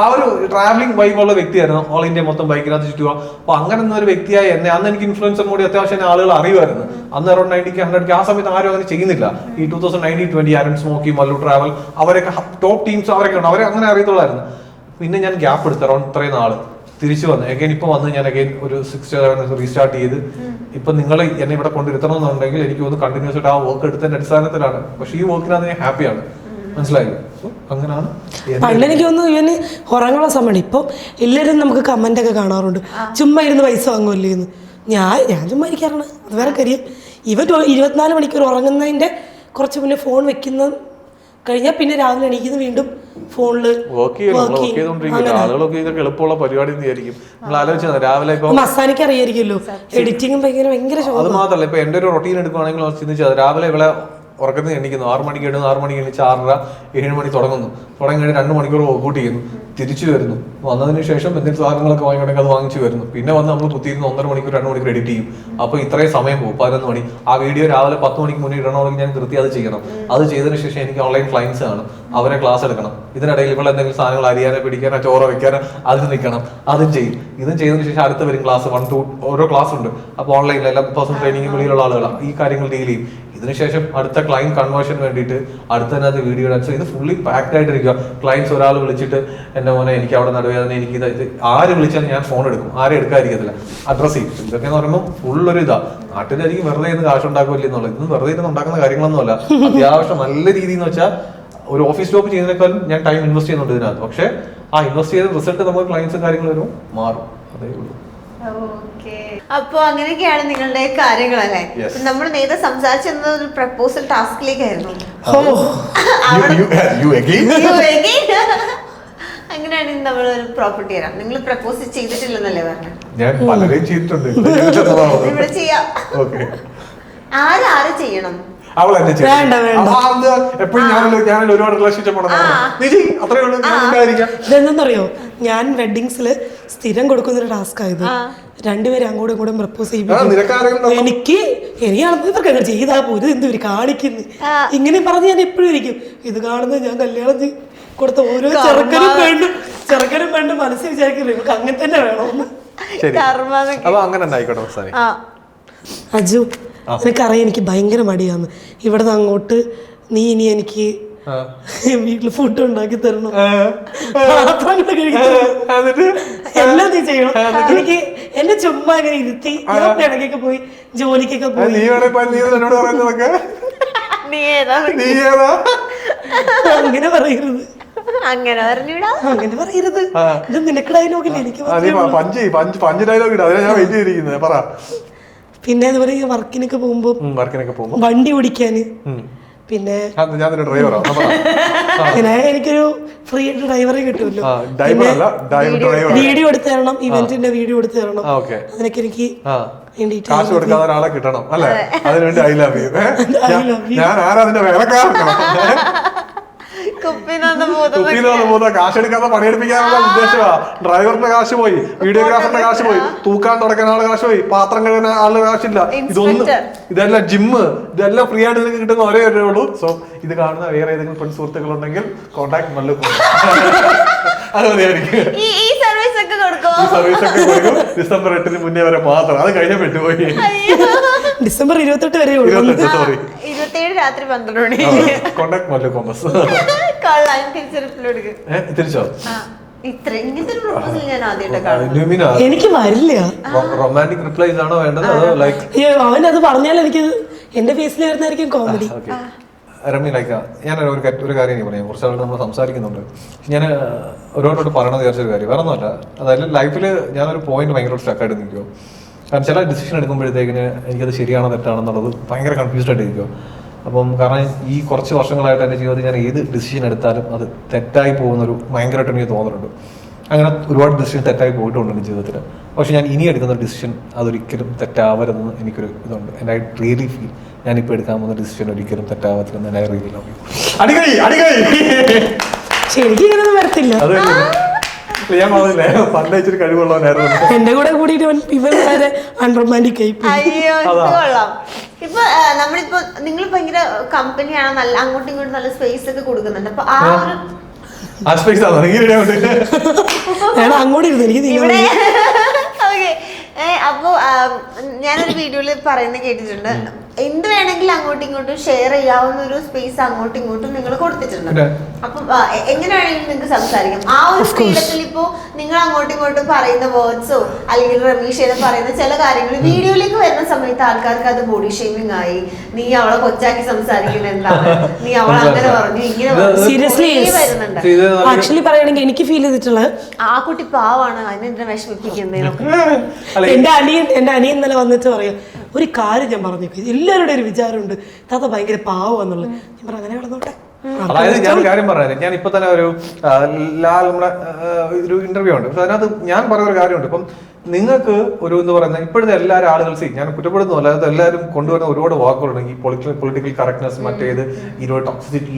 ആ ഒരു ട്രാവലിംഗ് വൈബുള്ള വ്യക്തിയായിരുന്നു. ഓൾ ഇന്ത്യ മൊത്തം ബൈക്കിനകത്ത് ചുറ്റുക. അപ്പൊ അങ്ങനെ ഒരു വ്യക്തിയായി എന്നെ അന്ന് എനിക്ക് ഇൻഫ്ലുവൻസർ കൂടി അത്യാവശ്യം ആളുകൾ അറിയുമായിരുന്നു. അന്ന് അറൌണ്ട് 90K 100K ആ സമയത്ത് ആരും അങ്ങനെ ചെയ്യുന്നില്ല. ഈ 2019-20 ആരൻ സ്മോക്കി, മല്ലു ട്രാവൽ, അവരൊക്കെ ടോപ്പ് ടീംസ് അവരൊക്കെ ഉണ്ട്, അവരെ അങ്ങനെ അറിയത്തുള്ളായിരുന്നു. പിന്നെ ഞാൻ ഗ്യാപ്പ് എടുത്തു അറൌണ്ട് ഇത്രയും നാള് തിരിച്ചു വന്നു. അഗൈൻ ഇപ്പൊ വന്ന് ഞാൻ അഗൈൻ ഒരു 6 റീസ്റ്റാർട്ട് ചെയ്ത് ഇപ്പൊ നിങ്ങൾ എന്നെ ഇവിടെ കൊണ്ടിരുത്തണം എന്നുണ്ടെങ്കിൽ എനിക്ക് ഒന്ന് കണ്ടിന്യൂസ് ആയിട്ട് ആ വർക്ക് എടുത്തതിന്റെ അടിസ്ഥാനത്തിലാണ്. പക്ഷെ ഈ വർക്കിനകത്ത് ഞാൻ ഹാപ്പിയാണ്, മനസ്സിലായില്ലേ? അങ്ങനെയാണ്. പണ്ട് എനിക്ക് തോന്നുന്നു ഇവന് ഉറങ്ങുള്ള സമയമാണ്. ഇപ്പം എല്ലാവരും നമുക്ക് കമന്റ് ഒക്കെ കാണാറുണ്ട്, ചുമ്മാ ഇരുന്ന് പൈസ വാങ്ങുമല്ലേ എന്ന്. ഞാൻ ചുമ്മാ ഇരിക്കാറാണ്, അത് വേറെ കാര്യം. ഇവൻ 24 മണിക്കൂർ ഉറങ്ങുന്നതിന്റെ കുറച്ച് മുന്നേ ഫോൺ വെക്കുന്ന കഴിഞ്ഞാൽ പിന്നെ രാവിലെ എണീക്കുന്നു വീണ്ടും ഫോണില് എളുപ്പമുള്ള പരിപാടി രാവിലെ മസാനിക്ക് അറിയായിരിക്കുമല്ലോ, എഡിറ്റിംഗും ഭയങ്കര. അത് മാത്രമല്ല, ഇപ്പൊ എന്റെ ഒരു റൊട്ടീൻ എടുക്കുകയാണെങ്കിൽ ചിന്തിച്ചത് രാവിലെ ഇവിടെ ഉറക്കത്തിന് എണ്ണിക്കുന്നു. 6 മണിക്ക് ഇടുന്നു, 6 മണിക്ക് എണ്ണിച്ച് 6:30 7 മണി തുടങ്ങി 2 മണിക്കൂർ വർക്കൗട്ട് ചെയ്യുന്നു, തിരിച്ചു വരുന്നു. വന്നതിന് ശേഷം എന്തെങ്കിലും സാധനങ്ങളൊക്കെ വാങ്ങിക്കണമെങ്കിൽ അത് വാങ്ങിച്ചു വരുന്നു. പിന്നെ വന്ന് നമ്മൾ കുത്തിയിരുന്ന് 1.5 മണിക്കൂർ 2 മണിക്കൂർ എഡിറ്റ് ചെയ്യും. അപ്പൊ ഇത്രയും സമയം പോകും. 11 മണി ആ വീഡിയോ രാവിലെ 10 മണിക്ക് മുന്നേ ഇടണമെങ്കിൽ ഞാൻ കൃത്യം അത് ചെയ്യണം. അത് ചെയ്തതിനു ശേഷം എനിക്ക് ഓൺലൈൻ ക്ലയൻസ് ആണ്, അവരെ ക്ലാസ് എടുക്കണം. ഇതിനിടയിൽ ഇവിടെ എന്തെങ്കിലും സാധനങ്ങൾ അരിയാനോ പിടിക്കാനോ ചോറോ വെക്കാനോ അതിന് നിൽക്കണം, അതും ചെയ്യും. ഇതും ചെയ്തതിനു ശേഷം അടുത്ത വരും ക്ലാസ് 1 to ഓരോ ക്ലാസ് ഉണ്ട്. അപ്പൊ ഓൺലൈനിൽ എല്ലാ പേഴ്സണൽ ട്രെയിനിങ് വെളിയിലുള്ള ആളുകളാണ് ഈ കാര്യങ്ങൾ ഡീൽ ചെയ്യും. ഇതിനുശേഷം അടുത്ത ക്ലയന്റ് കൺവേർഷൻ വേണ്ടിയിട്ട് അടുത്തതിനകത്ത് വീഡിയോ ഇടാൻ. സോ ഇത് ഫുള്ളി പാക്ഡ് ആയിട്ടിരിക്കുക. ക്ലയൻസ് ഒരാൾ വിളിച്ചിട്ട് എന്റെ മോനെ എനിക്ക് അവിടെ നടുവേദന, എനിക്ക് ഇത് ആര് വിളിച്ചാലും ഞാൻ ഫോൺ എടുക്കും, ആരും എടുക്കാതിരിക്കത്തില്ല, അഡ്രസ് ചെയ്യും. ഇതൊക്കെ എന്ന് പറയുമ്പോൾ ഫുള്ളൊരു ഇതാ. നാട്ടിലായിരിക്കും വെറുതെ ഇരുന്ന് കാശ് ഉണ്ടാക്കില്ല എന്നുള്ളത്. ഇതൊന്നും വെറുതെ ഇരുന്ന് ഉണ്ടാക്കുന്ന കാര്യങ്ങളൊന്നുമല്ല. അത്യാവശ്യം നല്ല രീതിയിൽ എന്ന് വെച്ചാൽ ഒരു ഓഫീസ് ജോബ് ചെയ്യുന്നതിനേക്കാളും ഞാൻ ടൈം ഇൻവെസ്റ്റ് ചെയ്യുന്നുണ്ട് ഇതിനകത്ത്. പക്ഷെ ആ ഇൻവെസ്റ്റ് ചെയ്ത റിസൾട്ട് നമ്മൾ ക്ലയൻസും കാര്യങ്ങളും വരുമ്പോൾ മാറും, അതേ ഉള്ളൂ. അപ്പൊ അങ്ങനെയൊക്കെയാണ് നിങ്ങളുടെ കാര്യങ്ങളല്ലേ. നമ്മൾ നേരത്തെ സംസാരിച്ചിരുന്നത് ഒരു പ്രപ്പോസൽ ടാസ്കിലേക്കായിരുന്നു. അങ്ങനെയാണെങ്കിൽ നമ്മൾ ഒരു പ്രോപ്പർട്ടി തരാം. നിങ്ങൾ പ്രപ്പോസ് ചെയ്തിട്ടില്ലെന്നല്ലേ പറഞ്ഞത്? ഞാൻ പലരെയും ചെയ്തിട്ടുണ്ട്. ഇവിടെ ചെയ്യാം. ആര് ചെയ്യണം? അവൾ എന്നെ എപ്പോഴും ഞാൻ ഒരുപാട് റിലേഷൻഷിപ്പ് ഇതെന്താന്നറിയോ, ഞാൻ വെഡിങ്സില് സ്ഥിരം കൊടുക്കുന്നൊരു ടാസ്ക് ആയത്. രണ്ടുപേരും അങ്ങോട്ടും ഇങ്ങോട്ടും പ്രപ്പോസ് ചെയ്യുമ്പോൾ എനിക്ക് ഇവർക്ക് ചെയ്താ പോലും എന്തൊരു കാണിക്കുന്നു ഇങ്ങനെ പറഞ്ഞ് ഞാൻ എപ്പോഴും ഇരിക്കും. ഇത് കാണുന്നത് ഞാൻ കല്യാണം കൊടുത്ത ഓരോ ചെറുക്കനും വേണ്ട മനസ്സിൽ വിചാരിക്കില്ല ഇവർക്ക് അങ്ങനെ തന്നെ വേണമെന്ന്. അജു എനിക്കറിയാം എനിക്ക് ഭയങ്കര മടിയാന്ന്. ഇവിടെ നിന്ന് അങ്ങോട്ട് നീ ഇനി എനിക്ക് വീട്ടില് ഫുഡ് ഉണ്ടാക്കി തരണം, എല്ലാം നീ ചെയ്യണം. എനിക്ക് എന്നെ ചുമ്മാ ഇങ്ങനെ ഇരുത്തി ഇടയ്ക്കൊക്കെ പോയി ജോലിക്കൊക്കെ പോയി. അങ്ങനെ പറയരുത്, അങ്ങനെ പറയരുത്. ഇത് നിനക്ക് ഡയലോഗില്ല, എനിക്ക്. പിന്നെ അതുപോലെ വർക്കിനൊക്കെ പോകുമ്പോ വണ്ടി ഓടിക്കാന്, പിന്നെ എനിക്കൊരു ഫ്രീ ആയിട്ട് ഡ്രൈവറെ കിട്ടുമല്ലോ. വീഡിയോ എടുത്തു തരണം, ഇവന്റിന്റെ വീഡിയോ എടുത്തു തരണം. അതിനൊക്കെ എനിക്ക് കാശ് കൊടുക്കാതെ ഒരാളെ കിട്ടണം അല്ലെ? അതിനുവേണ്ടി ഐ ലവ് യു. ഞാൻ ആരാ അതിന്റെ വേലക്കാരനാണ്. കാശ് എടുക്കാതെ പണിയെടുപ്പിക്കാനുള്ള ഉദ്ദേശമാ. ഡ്രൈവറിന്റെ കാശ് പോയി, വീഡിയോഗ്രാഫറിന്റെ കാശ് പോയി, തൂക്കാൻ തുടക്കാൻ ആളുടെ കാശ് പോയി, പാത്രം കഴുകാൻ ആളുടെ കാശില്ല. ഇതെല്ലാം ജിമ്മ്, ഇതെല്ലാം ഫ്രീ ആയിട്ട് നിങ്ങൾക്ക് കിട്ടുന്ന ഒരേ ഉള്ളൂ. സോ ഇത് കാണുന്ന വേറെ ഏതെങ്കിലും ഫ്രണ്ട് സുഹൃത്തുക്കൾ ഉണ്ടെങ്കിൽ കോൺടാക്ട് മല്ലു. അത് മതിയായിരിക്കും. ഈ സർവീസ് ഒക്കെ കൊടുക്കും. ഡിസംബർ 8 മുന്നേ വരെ മാത്രം. അത് കഴിഞ്ഞ പെട്ടുപോയി. ഡിസംബർ 28 വരെ 27 രാത്രി 12 മണി. കോൺടാക്ട് മല്ലു കോമസ്. തിരിച്ചോ? ഇങ്ങനത്തെ ഒരു പ്രൊപ്പോസൽ ഞാൻ ആദ്യമായിട്ട് കാണുന്നു. എനിക്ക് വരില്ല. റൊമാൻറ്റിക് റിപ്ലൈസ് ആണോ വേണ്ടത് അതോ ലൈക്ക് അവനത് പറഞ്ഞാൽ എനിക്ക് എന്റെ ഫേസിൽ വരുന്നതായിരിക്കും കോമഡി. രമ്യ ലൈക്ക് ഞാൻ ഒരു കാര്യം എനിക്ക് പറയാം. കുറച്ച് ആളുകൾ നമ്മൾ സംസാരിക്കുന്നുണ്ട്. ഞാൻ ഒരുപാടോട് പറയണമെന്ന് വിചാരിച്ചൊരു കാര്യം വേറെ ഒന്നുമല്ല. അതായത് ലൈഫിൽ ഞാനൊരു പോയിന്റ് ഭയങ്കര സ്റ്റക്കായിട്ട് നിൽക്കുമോ. കാരണം ചില ഡിസിഷൻ എടുക്കുമ്പോഴത്തേക്കിന് എനിക്കത് ശരിയാണോ തെറ്റാണോ എന്നുള്ളത് ഭയങ്കര കൺഫ്യൂസ്ഡ് ആയിട്ട് ഇരിക്കുമോ. അപ്പം കാരണം ഈ കുറച്ച് വർഷങ്ങളായിട്ട് എൻ്റെ ജീവിതത്തിൽ ഞാൻ ഏത് ഡിസിഷൻ എടുത്താലും അത് തെറ്റായി പോകുന്നൊരു ഭയങ്കരമായിട്ട് എനിക്ക് തോന്നുന്നുണ്ട്. അങ്ങനെ ഒരുപാട് ഡിസിഷൻ തെറ്റായി പോയിട്ടുണ്ട് എൻ്റെ ജീവിതത്തിൽ. പക്ഷെ ഞാൻ ഇനി എടുക്കുന്ന ഡിസിഷൻ അതൊരിക്കലും തെറ്റാവരുതെന്ന് എനിക്കൊരു ഇതുണ്ട്. എൻ്റെ ഐ റിയലി ഫീൽ ഞാനിപ്പോൾ എടുക്കാൻ പോകുന്ന ഡിസിഷൻ ഒരിക്കലും തെറ്റാവത്തില്ലെന്ന് ഐ റിയലി ലവ് യു. ശരിക്കും വരത്തില്ല. ഞാൻ പറഞ്ഞില്ലേ പണ്ട് വെച്ചൊരു കഴിവുള്ളവനായിരുന്നു. എന്റെ കൂടെ കൂടിയിട്ട് ഇവർ വളരെ അൺറൊമാൻറ്റിക് ആയി. അയ്യോ കൊള്ളാം. ഇപ്പൊ നമ്മളിപ്പോ നിങ്ങൾ ഭയങ്കര കമ്പനിയാണ്, നല്ല അങ്ങോട്ടും ഇങ്ങോട്ടും നല്ല സ്പേസ് ഒക്കെ കൊടുക്കുന്നുണ്ട്. അപ്പൊ ആ ഒരു അങ്ങോട്ട് ഇരുന്നു എനിക്ക്. അപ്പൊ ഞാനൊരു വീഡിയോയില് പറയുന്നത് കേട്ടിട്ടുണ്ട്, എന്ത് വേണമെങ്കിലും അങ്ങോട്ടും ഇങ്ങോട്ടും ഷെയർ ചെയ്യാവുന്ന ഒരു സ്പേസ് അങ്ങോട്ടും ഇങ്ങോട്ടും നിങ്ങൾ കൊടുത്തിട്ടുണ്ട്. അപ്പൊ എങ്ങനെ വേണമെങ്കിലും നിങ്ങൾക്ക് സംസാരിക്കാം. ആ ഒരു ഫ്രീഡത്തിൽ ഇപ്പോ നിങ്ങൾ അങ്ങോട്ടും ഇങ്ങോട്ടും പറയുന്ന വേർഡ്സോ അല്ലെങ്കിൽ റമീഷേനെ പറയുന്ന ചില കാര്യങ്ങൾ വീഡിയോയിലേക്ക് വരുന്ന സമയത്ത് ആൾക്കാർക്ക് അത് ബോഡി ഷേമിംഗ് ആയി. നീ അവളെ കൊച്ചാക്കി സംസാരിക്കുന്നത് എന്താണ്, നീ അവളെ അങ്ങനെ പറഞ്ഞു ഇങ്ങനെ സീരിയസ്ലി വരുന്നുണ്ട്. ആക്ച്വലി പറയുകയാണെങ്കിൽ എനിക്ക് ഫീൽ ചെയ്തിട്ടുള്ളത് ആ കുട്ടി പാവാണ്, അതിനെന്താ വിഷമിപ്പിക്കുന്നതിനൊക്കെ. എന്റെ അനിയൻ ഇന്നലെ വന്നിട്ട് പറയാം, ഒരു കാര്യം ഞാൻ പറഞ്ഞു, എല്ലാവരുടെ ഒരു വിചാരമുണ്ട് താത്ത ഭയങ്കര പാവാന്നുള്ളത്. ഞാൻ പറഞ്ഞു അങ്ങനെ കിടന്നോട്ടെ. അതായത് ഞാനൊരു കാര്യം പറഞ്ഞത്, ഞാൻ ഇപ്പൊ തന്നെ ഒരു നമ്മുടെ ഒരു ഇന്റർവ്യൂ ഉണ്ട്. അതിനകത്ത് ഞാൻ പറയുന്ന ഒരു കാര്യമുണ്ട്. ഇപ്പം നിങ്ങൾക്ക് ഒരു എന്ന് പറയുന്നത് ഇപ്പോഴത്തെ എല്ലാവരും ആളുകൾ ഞാൻ കുറ്റപ്പെടുന്നു അല്ലാതെ എല്ലാവരും കൊണ്ടുവരുന്ന ഒരുപാട് വാക്കുകളുണ്ട്. ഈ പൊളിറ്റിക്കൽ കറക്റ്റ്നെസ്, മറ്റേത് ഇരുപത് ടോക്സിസിറ്റി,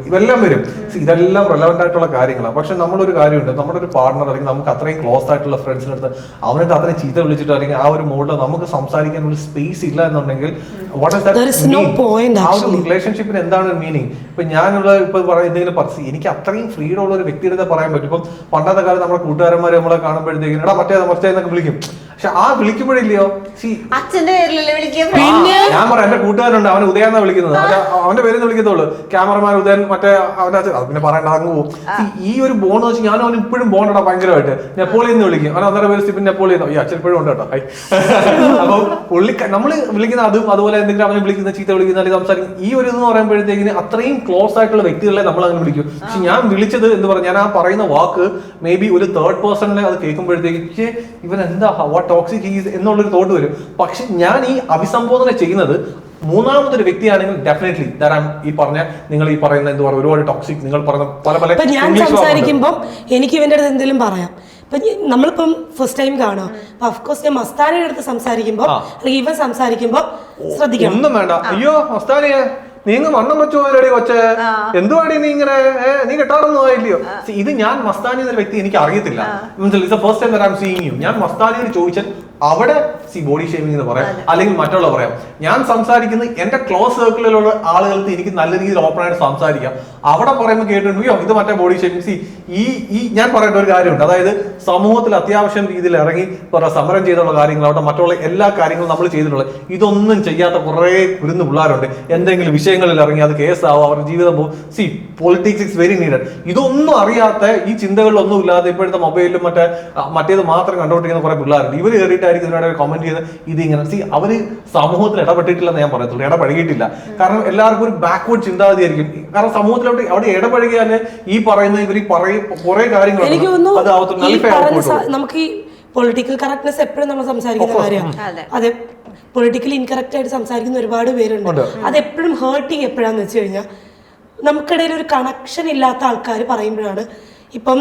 ഇതെല്ലാം വരും. ഇതെല്ലാം റെലവെന്റ് ആയിട്ടുള്ള കാര്യങ്ങളാണ്. പക്ഷെ നമ്മളൊരു കാര്യമുണ്ട്, നമ്മുടെ ഒരു പാർട്ണർ അല്ലെങ്കിൽ നമുക്ക് അത്രയും ക്ലോസ് ആയിട്ടുള്ള ഫ്രണ്ട്സിനടുത്ത് അവനടുത്ത് അത്രയും ചീത്ത വിളിച്ചിട്ട് അല്ലെങ്കിൽ ആ ഒരു മോഡിൽ നമുക്ക് സംസാരിക്കാൻ ഒരു സ്പേസ് ഇല്ല എന്നുണ്ടെങ്കിൽ വാട്ട് ഇസ് ദാറ്റ്? ആ ഒരു റിലേഷൻഷിപ്പിന് എന്താണ് ഒരു മീനിങ്? ഇപ്പൊ ഞാനുള്ള ഇപ്പൊ എന്തെങ്കിലും പറച്ച് എനിക്ക് അത്രയും ഫ്രീഡം ഉള്ള ഒരു വ്യക്തിയുടെ പറയാൻ പറ്റും. ഇപ്പം പണ്ടത്തെ കാലത്ത് നമ്മുടെ കൂട്ടുകാരന്മാരെ നമ്മളെ കാണുമ്പോഴത്തേക്കും എടാ മറ്റേ വിളിക്കും. പക്ഷെ ആ വിളിക്കുമ്പോഴില്ലയോ അച്ഛന്റെ പേരിലല്ലേ വിളിക്കുക. ഞാൻ പറയാം എന്റെ കൂട്ടുകാരുണ്ട്, അവനെ ഉദയാന്നാ വിളിക്കുന്നത്. അവന്റെ പേര് വിളിക്കത്തുള്ളൂ. ക്യാമറമാൻ ഉദയൻ, മറ്റേ അവന്റെ അത് പിന്നെ പറയണ്ട അങ്ങ് പോകും. ഈ ഒരു ബോണ്ട് വെച്ച് ഞാൻ അവൻ ഇപ്പോഴും ബോണ്ടടാ ഭയങ്കരമായിട്ട്. നെപ്പോളിയൻ എന്ന് വിളിക്കും. അവൻ അന്നേരം പേര് സ്റ്റീഫൻ നെപ്പോളിയൻ. ഈ അച്ഛൻ ഇപ്പോഴും ഉണ്ട് കേട്ടോ. അപ്പൊ നമ്മള് വിളിക്കുന്ന അതും അതുപോലെ എന്തെങ്കിലും അവനെ വിളിക്കുന്ന ചീത്ത വിളിക്കുന്ന അല്ലെങ്കിൽ സംസാരിക്കും. ഈ ഒരു ഇതെന്ന് പറയുമ്പോഴത്തേക്കിന് അത്രയും ക്ലോസ് ആയിട്ടുള്ള വ്യക്തികളെ നമ്മൾ അങ്ങനെ വിളിക്കും. പക്ഷെ ഞാൻ വിളിച്ചത് എന്ന് പറഞ്ഞാൽ ഞാൻ ആ പറയുന്ന വാക്ക് മേ ബി ഒരു തേർഡ് പേഴ്സണിനെ അത് കേൾക്കുമ്പോഴത്തേക്ക് ഇവൻ എന്താ വാട്ട് ടോക്സിക് ഈസ് എന്നുള്ളൊരു തോട്ട് വരും. പക്ഷെ ഞാൻ ഈ അഭിസംബോധന ചെയ്യുന്നത് മൂന്നാമതൊരു വ്യക്തിയാണെങ്കിൽ ഡെഫിനറ്റ്ലി ഈ പറഞ്ഞ നിങ്ങൾ ഈ പറയുന്ന എന്താ പറയുക ഒരുപാട് ടോക്സിക് നിങ്ങൾ പറഞ്ഞ പല പല ഞാൻ സംസാരിക്കുമ്പോൾ എനിക്ക് ഇവന്റെ അടുത്ത് എന്തെങ്കിലും പറയാം. ഇപ്പൊ നമ്മളിപ്പം ഫസ്റ്റ് ടൈം കാണുക, അപ്പൊ അഫ്കോഴ്സ് ഞാൻ മസ്താനിയുടെ അടുത്ത് സംസാരിക്കുമ്പോ അല്ലെങ്കിൽ ഇവൻ സംസാരിക്കുമ്പോ ശ്രദ്ധിക്കണം. ഒന്നും വേണ്ട, അയ്യോ മസ്താനിയെ നീ ഇങ്ങ് വണ്ണം വെച്ചു പോയടി കൊച്ചെ, എന്തുവാടി നീ ഇങ്ങനെ നീ കെട്ടാറൊന്നും ആയില്ലയോ. ഇത് ഞാൻ മസ്താനി എന്ന വ്യക്തി എനിക്ക് അറിയത്തില്ല. First time I am seeing you. ഞാൻ മസ്താനിയോട് ചോദിച്ചാൽ അവിടെ ബോഡി ഷേമിംഗ് എന്ന് പറയാം, അല്ലെങ്കിൽ മറ്റുള്ള പറയാം. ഞാൻ സംസാരിക്കുന്നത് എന്റെ ക്ലോസ് സർക്കിളിലുള്ള ആളുകൾക്ക് എനിക്ക് നല്ല രീതിയിൽ ഓപ്പൺ ആയിട്ട് സംസാരിക്കാം. അവിടെ പറയുമ്പോൾ കേട്ടിട്ടുണ്ടോ ഇത് മറ്റേ ബോഡി ഷേമിംഗ്. ഈ ഞാൻ പറയേണ്ട ഒരു കാര്യമുണ്ട്. അതായത് സമൂഹത്തിൽ അത്യാവശ്യം രീതിയിൽ ഇറങ്ങി സമരം ചെയ്തുള്ള കാര്യങ്ങൾ അവിടെ മറ്റുള്ള എല്ലാ കാര്യങ്ങളും നമ്മൾ ചെയ്തിട്ടുള്ളത്. ഇതൊന്നും ചെയ്യാത്ത കുറെ കുരുന്ന് പിള്ളേരുണ്ട്. എന്തെങ്കിലും വിഷയങ്ങളിൽ ഇറങ്ങി അത് കേസാവും, അവരുടെ ജീവിതം പോകും. Politics is very needed. ഇതൊന്നും അറിയാത്ത ഈ ചിന്തകളിലൊന്നും ഇല്ലാതെ ഇപ്പോഴത്തെ മൊബൈലിലും മറ്റേത് മാത്രം കണ്ടുകൊണ്ടിരിക്കുന്ന കുറെ പിള്ളേരുണ്ട്. ഇവർ കയറിയിട്ടായിരിക്കും ഇതിനോട് കമന്റ് ചെയ്ത് ഇത് ഇങ്ങനെ. അവര് സമൂഹത്തിൽ ഇടപെട്ടിട്ടില്ലെന്ന് ഞാൻ പറയത്തുള്ളൂ, ഇടപഴകിയിട്ടില്ല. കാരണം എല്ലാവർക്കും ഒരു ബാക്ക്വേർഡ് ചിന്താഗതി ആയിരിക്കും. കാരണം സമൂഹത്തിലോട്ട് അവിടെ ഇടപഴകിയാല് ഈ പറയുന്ന ഇവർ കുറെ കാര്യങ്ങൾ നമുക്ക് ഈ പൊളിറ്റിക്കൽ കറക്റ്റ്നെസ് എപ്പോഴും നമ്മൾ സംസാരിക്കുന്ന കാര്യമാണ്. അതെ, പൊളിറ്റിക്കലി ഇൻകറക്റ്റ് ആയിട്ട് സംസാരിക്കുന്ന ഒരുപാട് പേരുണ്ട്. അത് എപ്പോഴും ഹേർട്ടിങ് എപ്പോഴാന്ന് വെച്ച് കഴിഞ്ഞാൽ നമുക്കിടയിൽ ഒരു കണക്ഷൻ ഇല്ലാത്ത ആൾക്കാർ പറയുമ്പോഴാണ്. ഇപ്പം